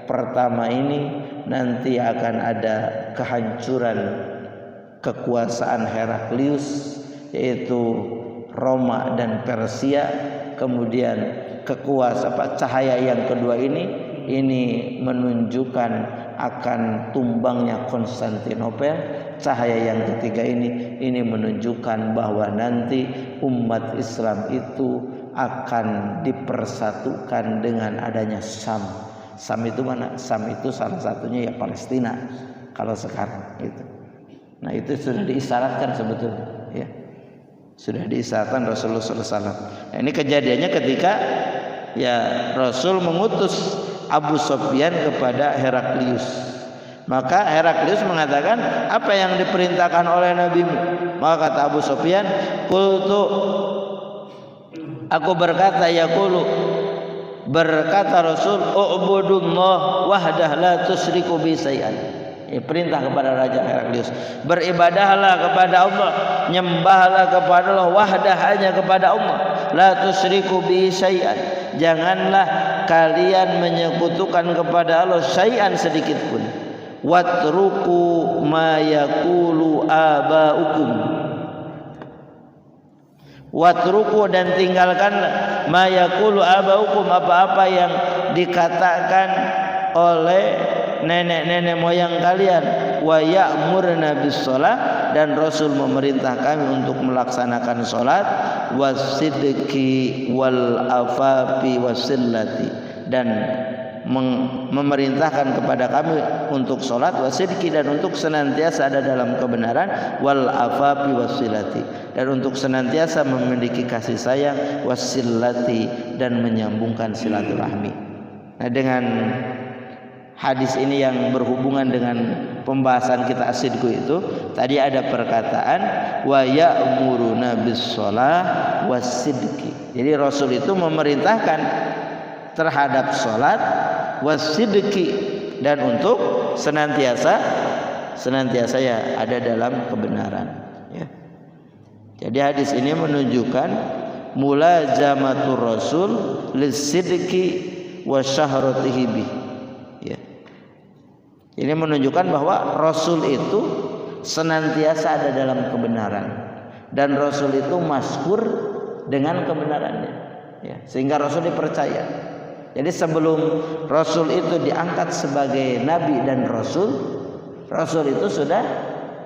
pertama ini nanti akan ada kehancuran kekuasaan Heraklius, yaitu Roma dan Persia. Kemudian cahaya yang kedua ini menunjukkan akan tumbangnya Konstantinopel. Cahaya yang ketiga ini menunjukkan bahwa nanti umat Islam itu akan dipersatukan dengan adanya Syam. Syam itu mana? Syam itu salah satunya ya Palestina kalau sekarang itu. Nah, itu sudah diisyaratkan sebetulnya ya. Sudah diisyaratkan Rasulullah SAW. Nah, ini kejadiannya ketika ya Rasul mengutus Abu Sufyan kepada Heraklius. Maka Heraklius mengatakan, apa yang diperintahkan oleh nabimu? Maka kata Abu Sufyan, qultu, aku berkata, yaqulu, berkata Rasul, u'budullah wahdah la tusyriku bi syai'an. Perintah kepada Raja Heraklius, beribadahlah kepada Allah, nyembahlah kepada Allah, wahdah, hanya kepada Allah, la tusyriku bi syai'an, janganlah kalian menyekutukan kepada Allah syai'an sedikit pun. Watruku ma yaqulu abaukum, Watruku, dan tinggalkan ma yaqulu abaukum, apa-apa yang dikatakan oleh nenek-nenek moyang kalian. Wa ya'murna bis shalah, dan Rasul memerintah kami untuk melaksanakan salat. Wasidqi wal afafi wasillati, dan memerintahkan kepada kami untuk salat, wasidqi, dan untuk senantiasa ada dalam kebenaran, wal afafi wasilati, dan untuk senantiasa memiliki kasih sayang, wasilati, dan menyambungkan silaturahmi. Nah, dengan hadis ini yang berhubungan dengan pembahasan kita as-sidqu itu, tadi ada perkataan wa ya'muruna bis shalah wasidqi. Jadi Rasul itu memerintahkan terhadap salat, wasidqi, dan untuk senantiasa ya ada dalam kebenaran, ya. Jadi hadis ini menunjukkan mulazamatur Rasul lisidqi wa syahratihi bih, ya. Ini menunjukkan bahwa Rasul itu senantiasa ada dalam kebenaran, dan Rasul itu masyhur dengan kebenarannya, ya. Sehingga Rasul dipercaya. Jadi sebelum Rasul itu diangkat sebagai Nabi dan Rasul, Rasul itu sudah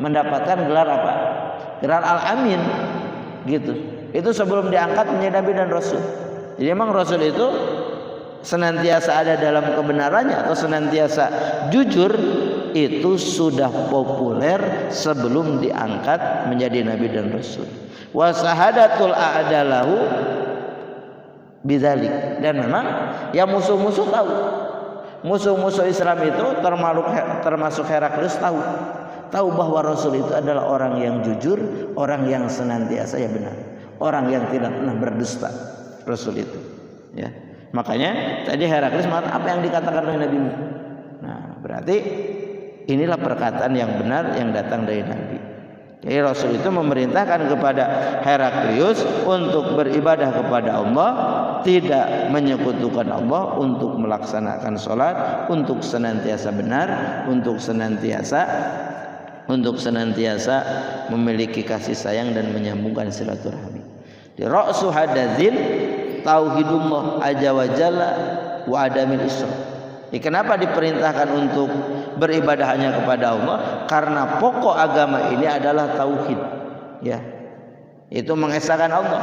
mendapatkan gelar apa? Gelar Al-Amin, gitu. Itu sebelum diangkat menjadi Nabi dan Rasul. Jadi memang Rasul itu senantiasa ada dalam kebenarannya atau senantiasa jujur, itu sudah populer sebelum diangkat menjadi Nabi dan Rasul. Wa sahadatul a'dalahu bidzalik, dan memang yang musuh-musuh tahu, musuh-musuh Islam itu termasuk Heraklius tahu bahwa Rasul itu adalah orang yang jujur, orang yang senantiasa ya benar, orang yang tidak pernah berdusta. Rasul itu, ya. Makanya tadi Heraklius mengatakan apa yang dikatakan oleh Nabi. Nah, berarti inilah perkataan yang benar yang datang dari Nabi. Jadi Rasul itu memerintahkan kepada Heraklius untuk beribadah kepada Allah, tidak menyekutukan Allah, untuk melaksanakan sholat, untuk senantiasa benar, untuk senantiasa memiliki kasih sayang dan menyambungkan silaturahmi. Di ra'su hadadzin tauhidullah azza wa jalla wa adamil isyraq. Kenapa diperintahkan untuk beribadah hanya kepada Allah? Karena pokok agama ini adalah tauhid, ya. Itu mengesahkan Allah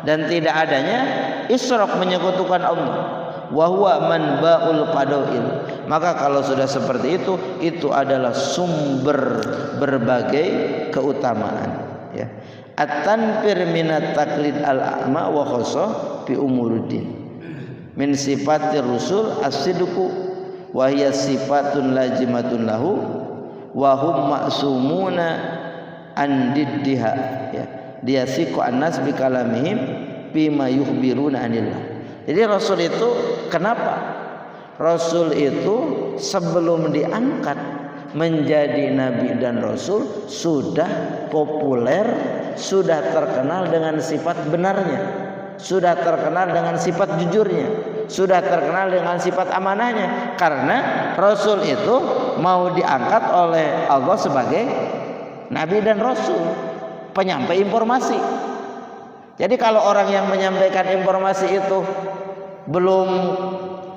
dan tidak adanya isyraq, menyekutukan Allah. Wa huwa manba'ul fadail. Maka kalau sudah seperti itu adalah sumber berbagai keutamaan, ya. At-tanfir minat taklid al-a'ma wa khassa fi umuruddin. Min sifatir rusul as-sidqu wa hiya sifatun lazimatun lahu wa hum ma'sumuna an diddiha, ya. Dia siqu an-nas bi kalamihim bima yukhbiruna anillah. Jadi Rasul itu kenapa? Rasul itu sebelum diangkat menjadi nabi dan rasul sudah populer, sudah terkenal dengan sifat benarnya, sudah terkenal dengan sifat jujurnya, sudah terkenal dengan sifat amanahnya. Karena Rasul itu mau diangkat oleh Allah sebagai Nabi dan Rasul, penyampai informasi. Jadi kalau orang yang menyampaikan informasi itu belum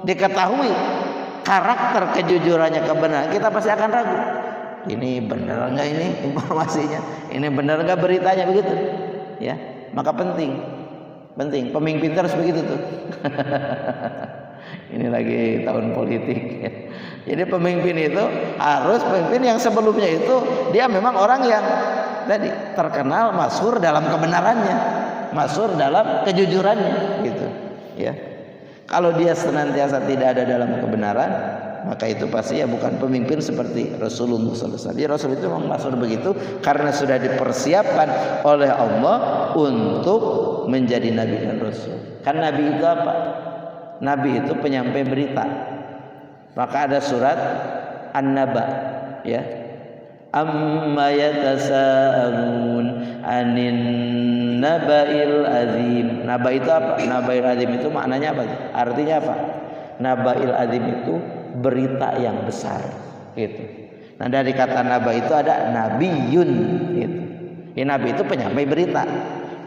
diketahui karakter kejujurannya, kebenaran, kita pasti akan ragu. Ini benar nggak ini informasinya? Ini benar nggak beritanya, begitu? Ya, maka penting pemimpin harus begitu tuh. Ini lagi tahun politik, ya. Jadi pemimpin itu harus pemimpin yang sebelumnya itu dia memang orang yang tadi terkenal masyhur dalam kebenarannya, masyhur dalam kejujurannya, gitu, ya. Kalau dia senantiasa tidak ada dalam kebenaran, maka itu pasti ya bukan pemimpin seperti Rasulullah SAW. Jadi Rasul itu memang masyhur begitu karena sudah dipersiapkan oleh Allah untuk menjadi Nabi dan Rasul. Kan Nabi itu apa? Nabi itu penyampai berita. Maka ada surat An-Naba, ya. Amma yatasaalun anin nabail azim. Naba itu apa? Nabail azim itu maknanya apa? Artinya apa? Nabail azim itu berita yang besar, gitu. Nah, dari kata naba itu ada nabiyun, gitu. Ya, nabi itu penyampai berita.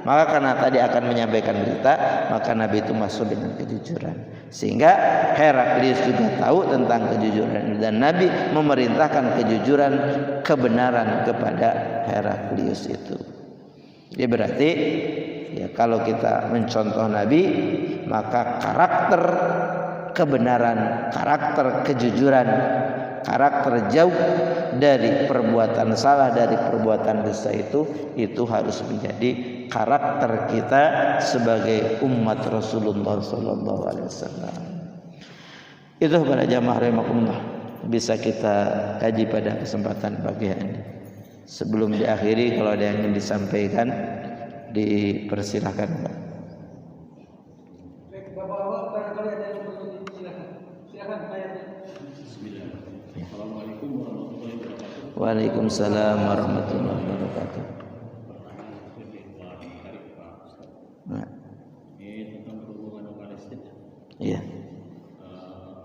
Maka karena tadi akan menyampaikan berita, maka Nabi itu masuk dengan kejujuran. Sehingga Heraklius juga tahu tentang kejujuran dan Nabi memerintahkan kejujuran, kebenaran kepada Heraklius itu. Jadi berarti ya kalau kita mencontoh Nabi, maka karakter kebenaran, karakter kejujuran, karakter jauh dari perbuatan salah, dari perbuatan dosa itu harus menjadi karakter kita sebagai umat Rasulullah sallallahu alaihi wasallam. Itu para jamaah rahimakumullah bisa kita kaji pada kesempatan pagi hari ini. Sebelum diakhiri, kalau ada yang ingin disampaikan dipersilahkan, Pak. Bapak-bapak barangkali ada yang perlu silakan ayatnya. Assalamualaikum warahmatullahi wabarakatuh. Waalaikumsalam warahmatullahi wabarakatuh. Nah. Ini tentang hubungan Palestina. Iya.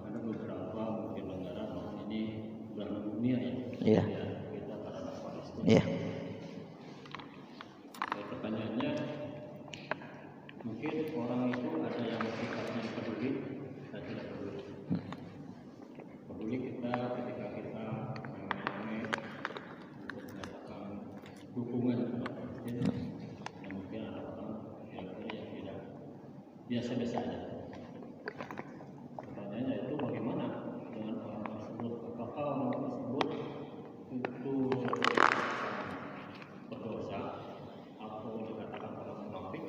Ada beberapa mungkin negara bahwa ini belahan dunia ya. Iya. Kita para Palestina. Iya. Pertanyaannya, mungkin orang itu ada yang sifatnya peduli dan tidak peduli. Peduli kita ketika kita ramai-ramai untuk menyatakan dukungan kepada Palestina. Dan mungkin ada orang yang tidak biasa-biasa aja. Pertanyaannya itu bagaimana dengan orang tersebut? Apakah orang tersebut itu berdosa atau dikatakan orang munafik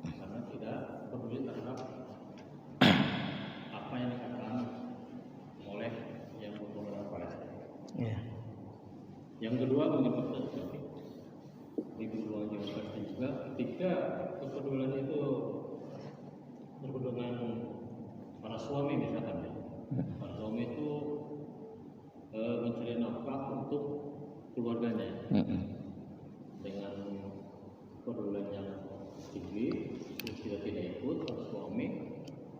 karena tidak peduli terhadap apa yang dikatakan oleh yang berhubungan Palestina? Iya. Yang kedua, mengikuti di kedua jawaban juga ketika kepedulian itu berhubungan para suami misalkan ya. Para suami itu mencari nafkah untuk keluarganya dengan kepedulian yang tinggi, tidak ikut para suami.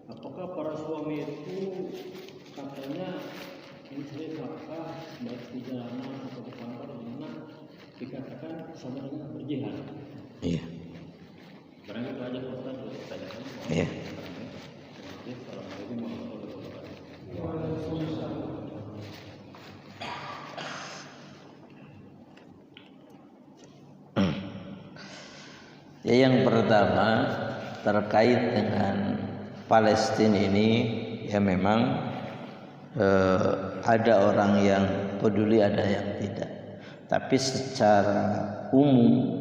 Apakah para suami itu katanya mencari nafkah baik di jalanan atau di kantor di mana dikatakan sama dengan berjihad? Iya. Barang itu aja Ustaz untuk pertanyaan. Iya. Assalamualaikum warahmatullahi wabarakatuh. Ya, yang pertama terkait dengan Palestina ini, ya memang ada orang yang peduli, ada yang tidak. Tapi secara umum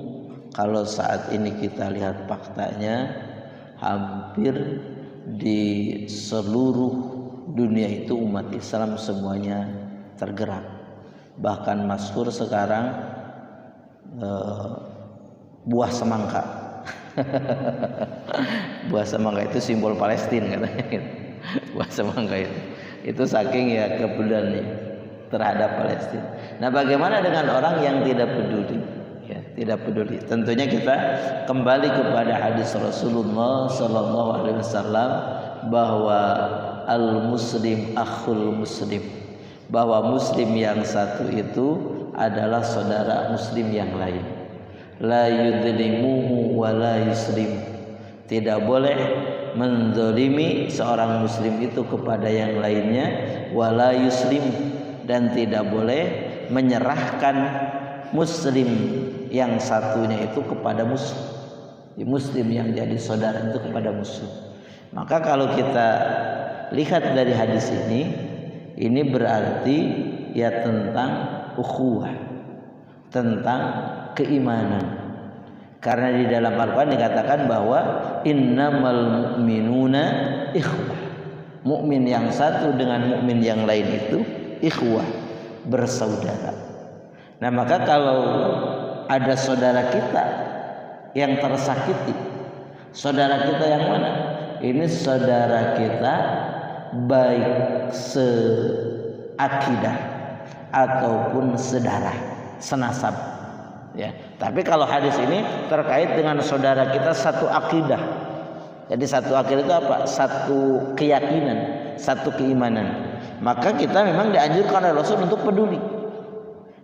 kalau saat ini kita lihat faktanya, hampir di seluruh dunia itu umat Islam semuanya tergerak. Bahkan masyhur sekarang buah semangka. Buah semangka itu simbol Palestina katanya. Buah semangka itu saking ya kepeduliannya terhadap Palestina. Nah, bagaimana dengan orang yang tidak peduli? Ya, tidak peduli. Tentunya kita kembali kepada hadis Rasulullah sallallahu alaihi wasallam bahwa al-muslim akhul muslim, bahwa muslim yang satu itu adalah saudara muslim yang lain. La yudlimuhu wa la yuslim. Tidak boleh menzalimi seorang muslim itu kepada yang lainnya, wala yuslim, dan tidak boleh menyerahkan muslim yang satunya itu kepada musuh. Muslim yang jadi saudara itu kepada musuh. Maka kalau kita lihat dari hadis ini berarti ya tentang ukhuwah, tentang keimanan. Karena di dalam Al-Quran dikatakan bahwa innamal mu'minuna ikhwah. Mukmin yang satu dengan mukmin yang lain itu ikhwah, bersaudara. Nah, maka kalau ada saudara kita yang tersakiti, saudara kita yang mana? Ini saudara kita baik seakidah ataupun sedarah, senasab. Ya, tapi kalau hadis ini terkait dengan saudara kita satu akidah. Jadi satu akidah itu apa? Satu keyakinan, satu keimanan. Maka kita memang dianjurkan oleh Rasul untuk peduli.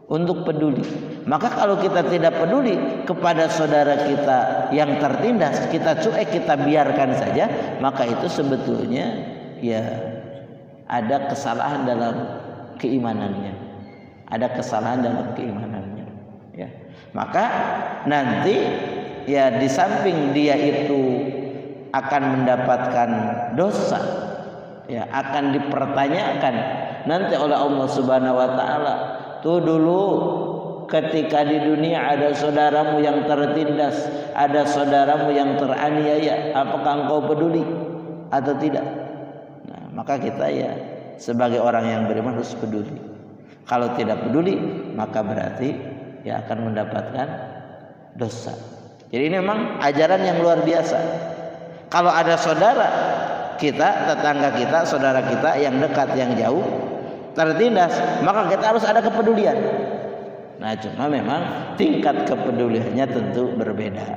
untuk peduli. Maka kalau kita tidak peduli kepada saudara kita yang tertindas, kita cuek, kita biarkan saja, maka itu sebetulnya ya ada kesalahan dalam keimanannya. Ada kesalahan dalam keimanannya, ya. Maka nanti ya di samping dia itu akan mendapatkan dosa, ya akan dipertanyakan nanti oleh Allah Subhanahu wa taala. Tuh dulu ketika di dunia ada saudaramu yang tertindas, ada saudaramu yang teraniaya, apakah engkau peduli atau tidak? Nah, maka kita ya sebagai orang yang beriman harus peduli. Kalau tidak peduli, maka berarti ya akan mendapatkan dosa. Jadi ini memang ajaran yang luar biasa. Kalau ada saudara kita, tetangga kita, saudara kita yang dekat, yang jauh tertindas, maka kita harus ada kepedulian. Nah, cuma memang tingkat kepeduliannya tentu berbeda.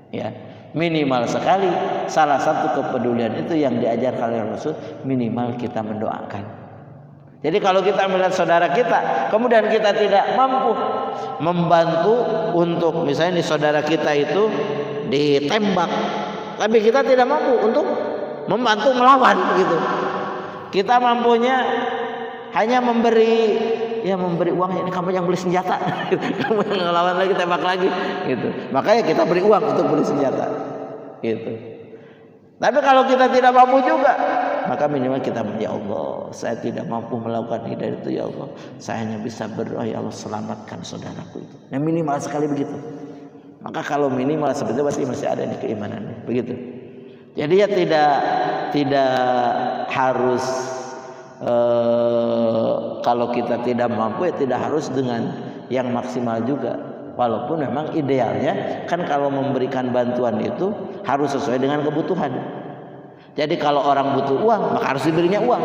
Ya, minimal sekali salah satu kepedulian itu yang diajarkan oleh Rasul, minimal kita mendoakan. Jadi kalau kita melihat saudara kita, kemudian kita tidak mampu membantu untuk misalnya saudara kita itu ditembak, tapi kita tidak mampu untuk membantu melawan gitu. Kita mampunya hanya memberi uang, ini kamu yang beli senjata, kamu yang ngelawan lagi, tembak lagi gitu. Makanya kita beri uang untuk beli senjata gitu. Tapi kalau kita tidak mampu juga, maka minimal kita ya Allah, saya tidak mampu melakukan hidayah itu ya Allah, saya hanya bisa berdoa ya Allah selamatkan saudaraku itu. Yang minimal sekali begitu. Maka kalau minimal seperti itu berarti masih ada di keimanannya, begitu. Jadi ya tidak harus kalau kita tidak mampu ya tidak harus dengan yang maksimal juga. Walaupun memang idealnya kan kalau memberikan bantuan itu harus sesuai dengan kebutuhan. Jadi kalau orang butuh uang maka harus diberinya uang.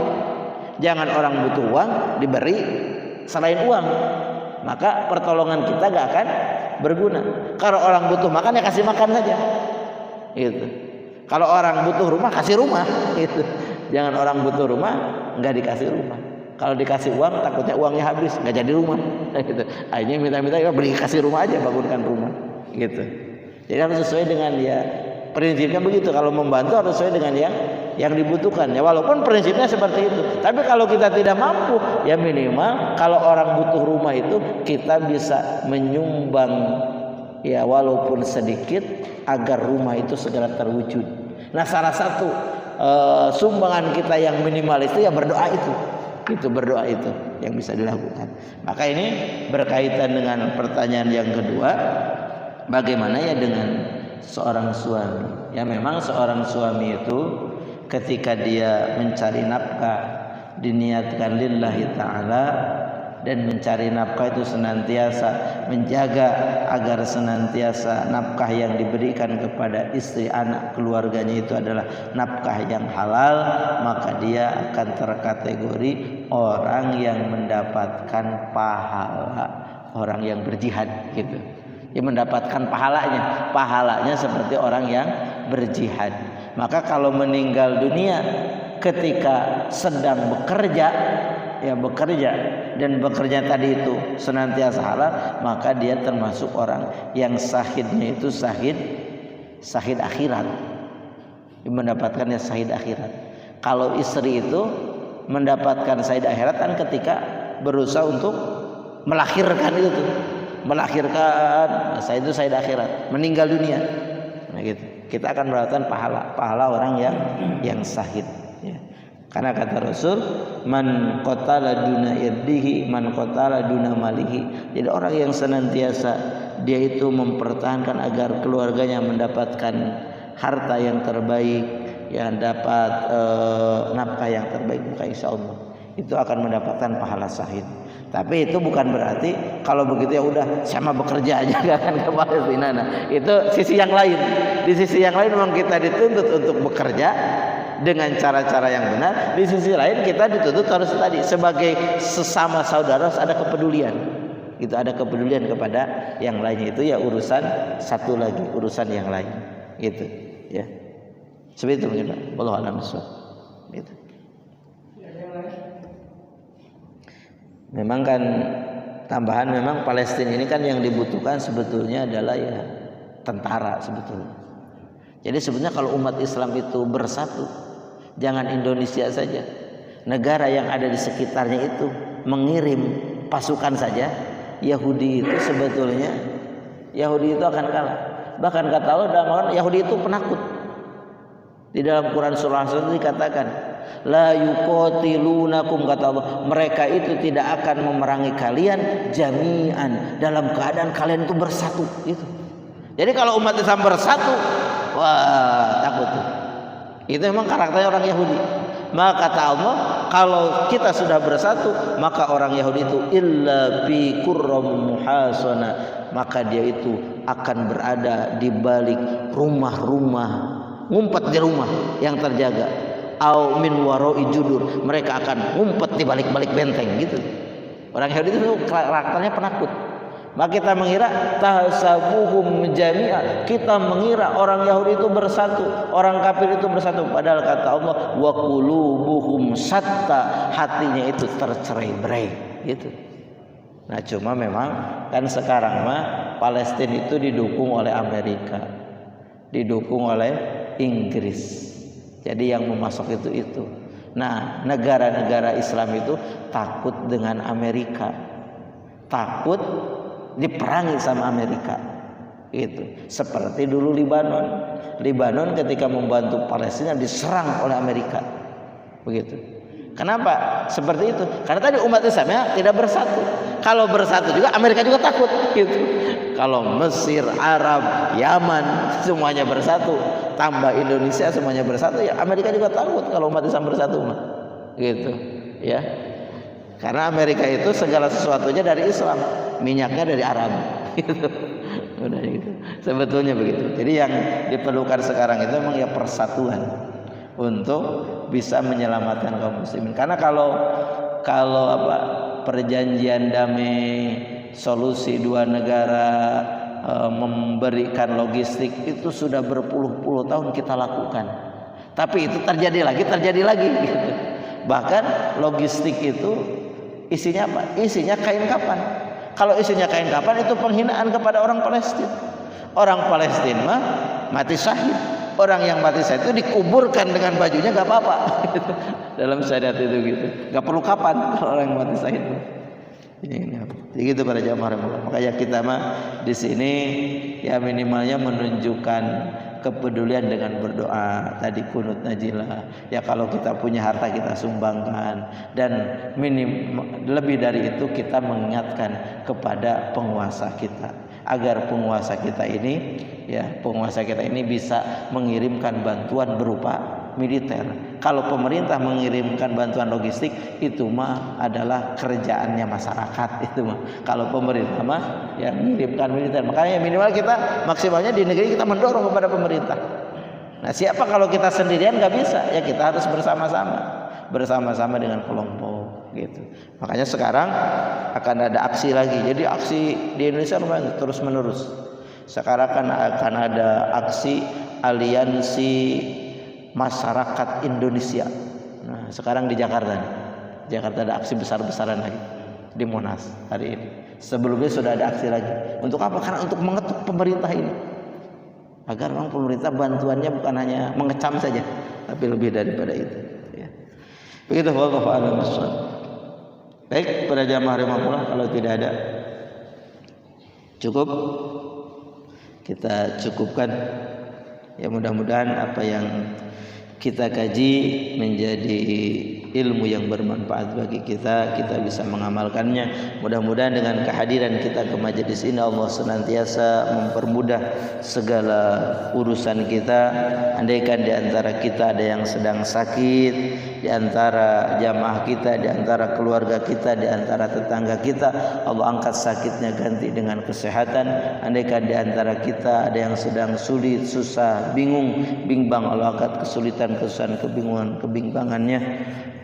Jangan orang butuh uang diberi selain uang, maka pertolongan kita gak akan berguna. Kalau orang butuh makan ya kasih makan saja gitu. Kalau orang butuh rumah kasih rumah gitu. Jangan orang butuh rumah nggak dikasih rumah. Kalau dikasih uang takutnya uangnya habis, nggak jadi rumah gitu. Akhirnya minta-minta ya beli kasih rumah aja, bangunkan rumah gitu. Jadi harus sesuai dengan ya prinsipnya begitu. Kalau membantu harus sesuai dengan yang dibutuhkan ya, walaupun prinsipnya seperti itu. Tapi kalau kita tidak mampu ya minimal kalau orang butuh rumah itu kita bisa menyumbang ya walaupun sedikit agar rumah itu segera terwujud. Nah, salah satu sumbangan kita yang minimal itu ya berdoa itu. Itu berdoa itu yang bisa dilakukan. Maka ini berkaitan dengan pertanyaan yang kedua, bagaimana ya dengan seorang suami? Ya memang seorang suami itu ketika dia mencari nafkah diniatkan lillahi ta'ala, dan mencari nafkah itu senantiasa menjaga agar senantiasa nafkah yang diberikan kepada istri, anak, keluarganya itu adalah nafkah yang halal, maka dia akan terkategori orang yang mendapatkan pahala, orang yang berjihad gitu. Dia mendapatkan pahalanya seperti orang yang berjihad. Maka kalau meninggal dunia ketika sedang bekerja dan bekerja tadi itu senantiasa halal, maka dia termasuk orang yang syahidnya itu syahid akhirat, mendapatkannya syahid akhirat. Kalau istri itu mendapatkan syahid akhirat kan ketika berusaha untuk melahirkan itu tuh, saya itu syahid akhirat, meninggal dunia. Nah gitu. Kita akan mendapatkan pahala orang yang syahid ya. Karena kata Rasul, man qatala duna irdihi, man qatala duna malihi. Jadi orang yang senantiasa dia itu mempertahankan agar keluarganya mendapatkan harta yang terbaik, yang dapat nafkah yang terbaik, maka insya Allah itu akan mendapatkan pahala syahid. Tapi itu bukan berarti kalau begitu ya udah sama bekerja aja gak akan ke Palestina. Nah, itu sisi yang lain. Di sisi yang lain memang kita dituntut untuk bekerja dengan cara-cara yang benar. Di sisi lain kita dituntut harus tadi sebagai sesama saudara harus ada kepedulian. Itu ada kepedulian kepada yang lainnya, itu ya urusan satu lagi, urusan yang lain. Gitu, ya. Seperti itu mungkin Pak. Wallahu a'lam bishawab. Gitu. Memang kan Tambahan memang Palestina ini kan yang dibutuhkan sebetulnya adalah ya tentara sebetulnya. Jadi sebenarnya kalau umat Islam itu bersatu, jangan Indonesia saja, negara yang ada di sekitarnya itu mengirim pasukan saja, Yahudi itu sebetulnya Yahudi itu akan kalah. Bahkan kata Allah dalam Al-Quran, Yahudi itu penakut. Di dalam Quran surah itu dikatakan, la yuqatilunakum, kata Allah, mereka itu tidak akan memerangi kalian jami'an, dalam keadaan kalian itu bersatu gitu. Jadi kalau umat Islam bersatu, wah takut tuh. Itu memang karakternya orang Yahudi. Maka kata Allah, kalau kita sudah bersatu, maka orang Yahudi itu illa bi qurram muhasana, maka dia itu akan berada di balik rumah-rumah, ngumpet di rumah yang terjaga. Au min waroi judur, mereka akan ngumpet di balik-balik benteng gitu. Orang Yahudi itu karakternya penakut. Maka kita mengira tahsabuhum jami'a, kita mengira orang Yahudi itu bersatu, orang kafir itu bersatu, padahal kata Allah wa qulubuhum satta, hatinya itu tercerai-berai gitu. Nah cuma memang kan sekarang mah Palestina itu didukung oleh Amerika, didukung oleh Inggris. Jadi yang memasok itu. Nah negara-negara Islam itu takut dengan Amerika, takut diperangi sama Amerika itu. Seperti dulu Libanon ketika membantu Palestina diserang oleh Amerika begitu. Kenapa seperti itu? Karena tadi umat Islamnya tidak bersatu. Kalau bersatu juga Amerika juga takut gitu. Kalau Mesir, Arab, Yaman semuanya bersatu, tambah Indonesia semuanya bersatu, ya Amerika juga takut kalau umat Islam bersatu mah gitu ya. Karena Amerika itu segala sesuatunya dari Islam, minyaknya dari Arab, gitu. Udah gitu. Sebetulnya begitu. Jadi yang diperlukan sekarang itu memang ya persatuan untuk bisa menyelamatkan kaum muslimin. Karena kalau perjanjian damai, solusi dua negara, memberikan logistik itu sudah berpuluh-puluh tahun kita lakukan. Tapi itu terjadi lagi, gitu. Bahkan logistik itu isinya apa? Isinya kain kapan. Kalau isinya kain kapan itu penghinaan kepada orang Palestina. Orang Palestina mah mati syahid. Orang yang mati syahid itu dikuburkan dengan bajunya gak apa-apa. Dalam syariat itu gitu. Gak perlu kapan kalau orang yang mati syahid. Jadi gitu para jamaah. Makanya kita mah di sini ya minimalnya menunjukkan kepedulian dengan berdoa, tadi kunut najilah. Ya kalau kita punya harta kita sumbangkan, dan lebih dari itu kita mengingatkan kepada penguasa kita agar penguasa kita ini bisa mengirimkan bantuan berupa militer. Kalau pemerintah mengirimkan bantuan logistik itu mah adalah kerjaannya masyarakat itu mah. Kalau pemerintah mah ya mengirimkan militer. Makanya minimal kita maksimalnya di negeri kita mendorong kepada pemerintah. Nah siapa kalau kita sendirian nggak bisa, ya kita harus bersama-sama dengan kelompok gitu. Makanya sekarang akan ada aksi lagi. Jadi aksi di Indonesia terus menerus. Sekarang akan ada aksi aliansi masyarakat Indonesia. Nah, sekarang di Jakarta ada aksi besar-besaran lagi di Monas hari ini. Sebelumnya sudah ada aksi lagi. Untuk apa? Karena untuk mengetuk pemerintah ini, agar memang pemerintah bantuannya bukan hanya mengecam saja, tapi lebih daripada itu. Ya. Begitu. Wallahu a'lam bishawab. Baik, pada jamaah rahimahullah, kalau tidak ada cukup, kita cukupkan. Ya mudah-mudahan apa yang kita kaji menjadi ilmu yang bermanfaat bagi kita bisa mengamalkannya. Mudah-mudahan dengan kehadiran kita ke majelis ini Allah senantiasa mempermudah segala urusan kita. Andaikan di antara kita ada yang sedang sakit, di antara jamaah kita, di antara keluarga kita, di antara tetangga kita, Allah angkat sakitnya ganti dengan kesehatan. Andaikan di antara kita ada yang sedang sulit, susah, bingung, bimbang, Allah angkat kesulitan, kesusahan, kebingungan, kebimbangannya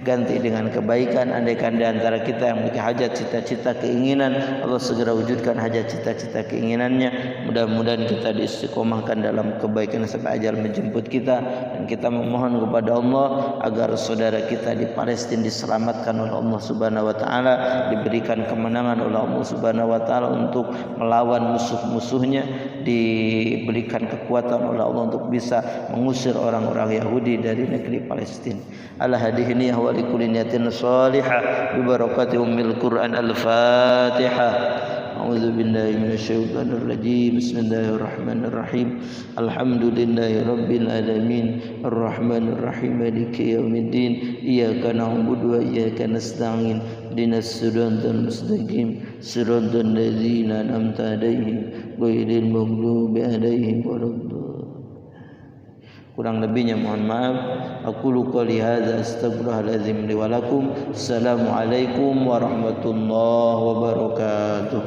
ganti dengan kebaikan. Andaikan di antara kita yang memiliki hajat, cita-cita, keinginan, Allah segera wujudkan hajat, cita-cita, keinginannya. Mudah-mudahan kita diistiqomahkan dalam kebaikan sampai ajal menjemput kita, dan kita memohon kepada Allah agar saudara saudara kita di Palestina diselamatkan oleh Allah Subhanahu wa taala, diberikan kemenangan oleh Allah Subhanahu wa taala untuk melawan musuh-musuhnya, diberikan kekuatan oleh Allah untuk bisa mengusir orang-orang Yahudi dari negeri Palestina. Ala hadhihi wa likulli niyatin salihah bi barakati ummil Quran. Al-Fatihah. A'udzu billahi minasyaitonir rajim. Bismillahirrahmanirrahim. Alhamdulillahi rabbil alamin. Arrahmanir rahim. Maliki yaumiddin. Iyyaka na'budu wa iyyaka nasta'in. Ihdinas siratal mustaqim. Siratal ladzina an'amta 'alaihim ghairil maghdubi 'alaihim waladdallin. Kurang lebihnya mohon maaf. Aqulu qouli hadza astaghfirullahalazim li wa lakum. Assalamualaikum warahmatullahi wabarakatuh.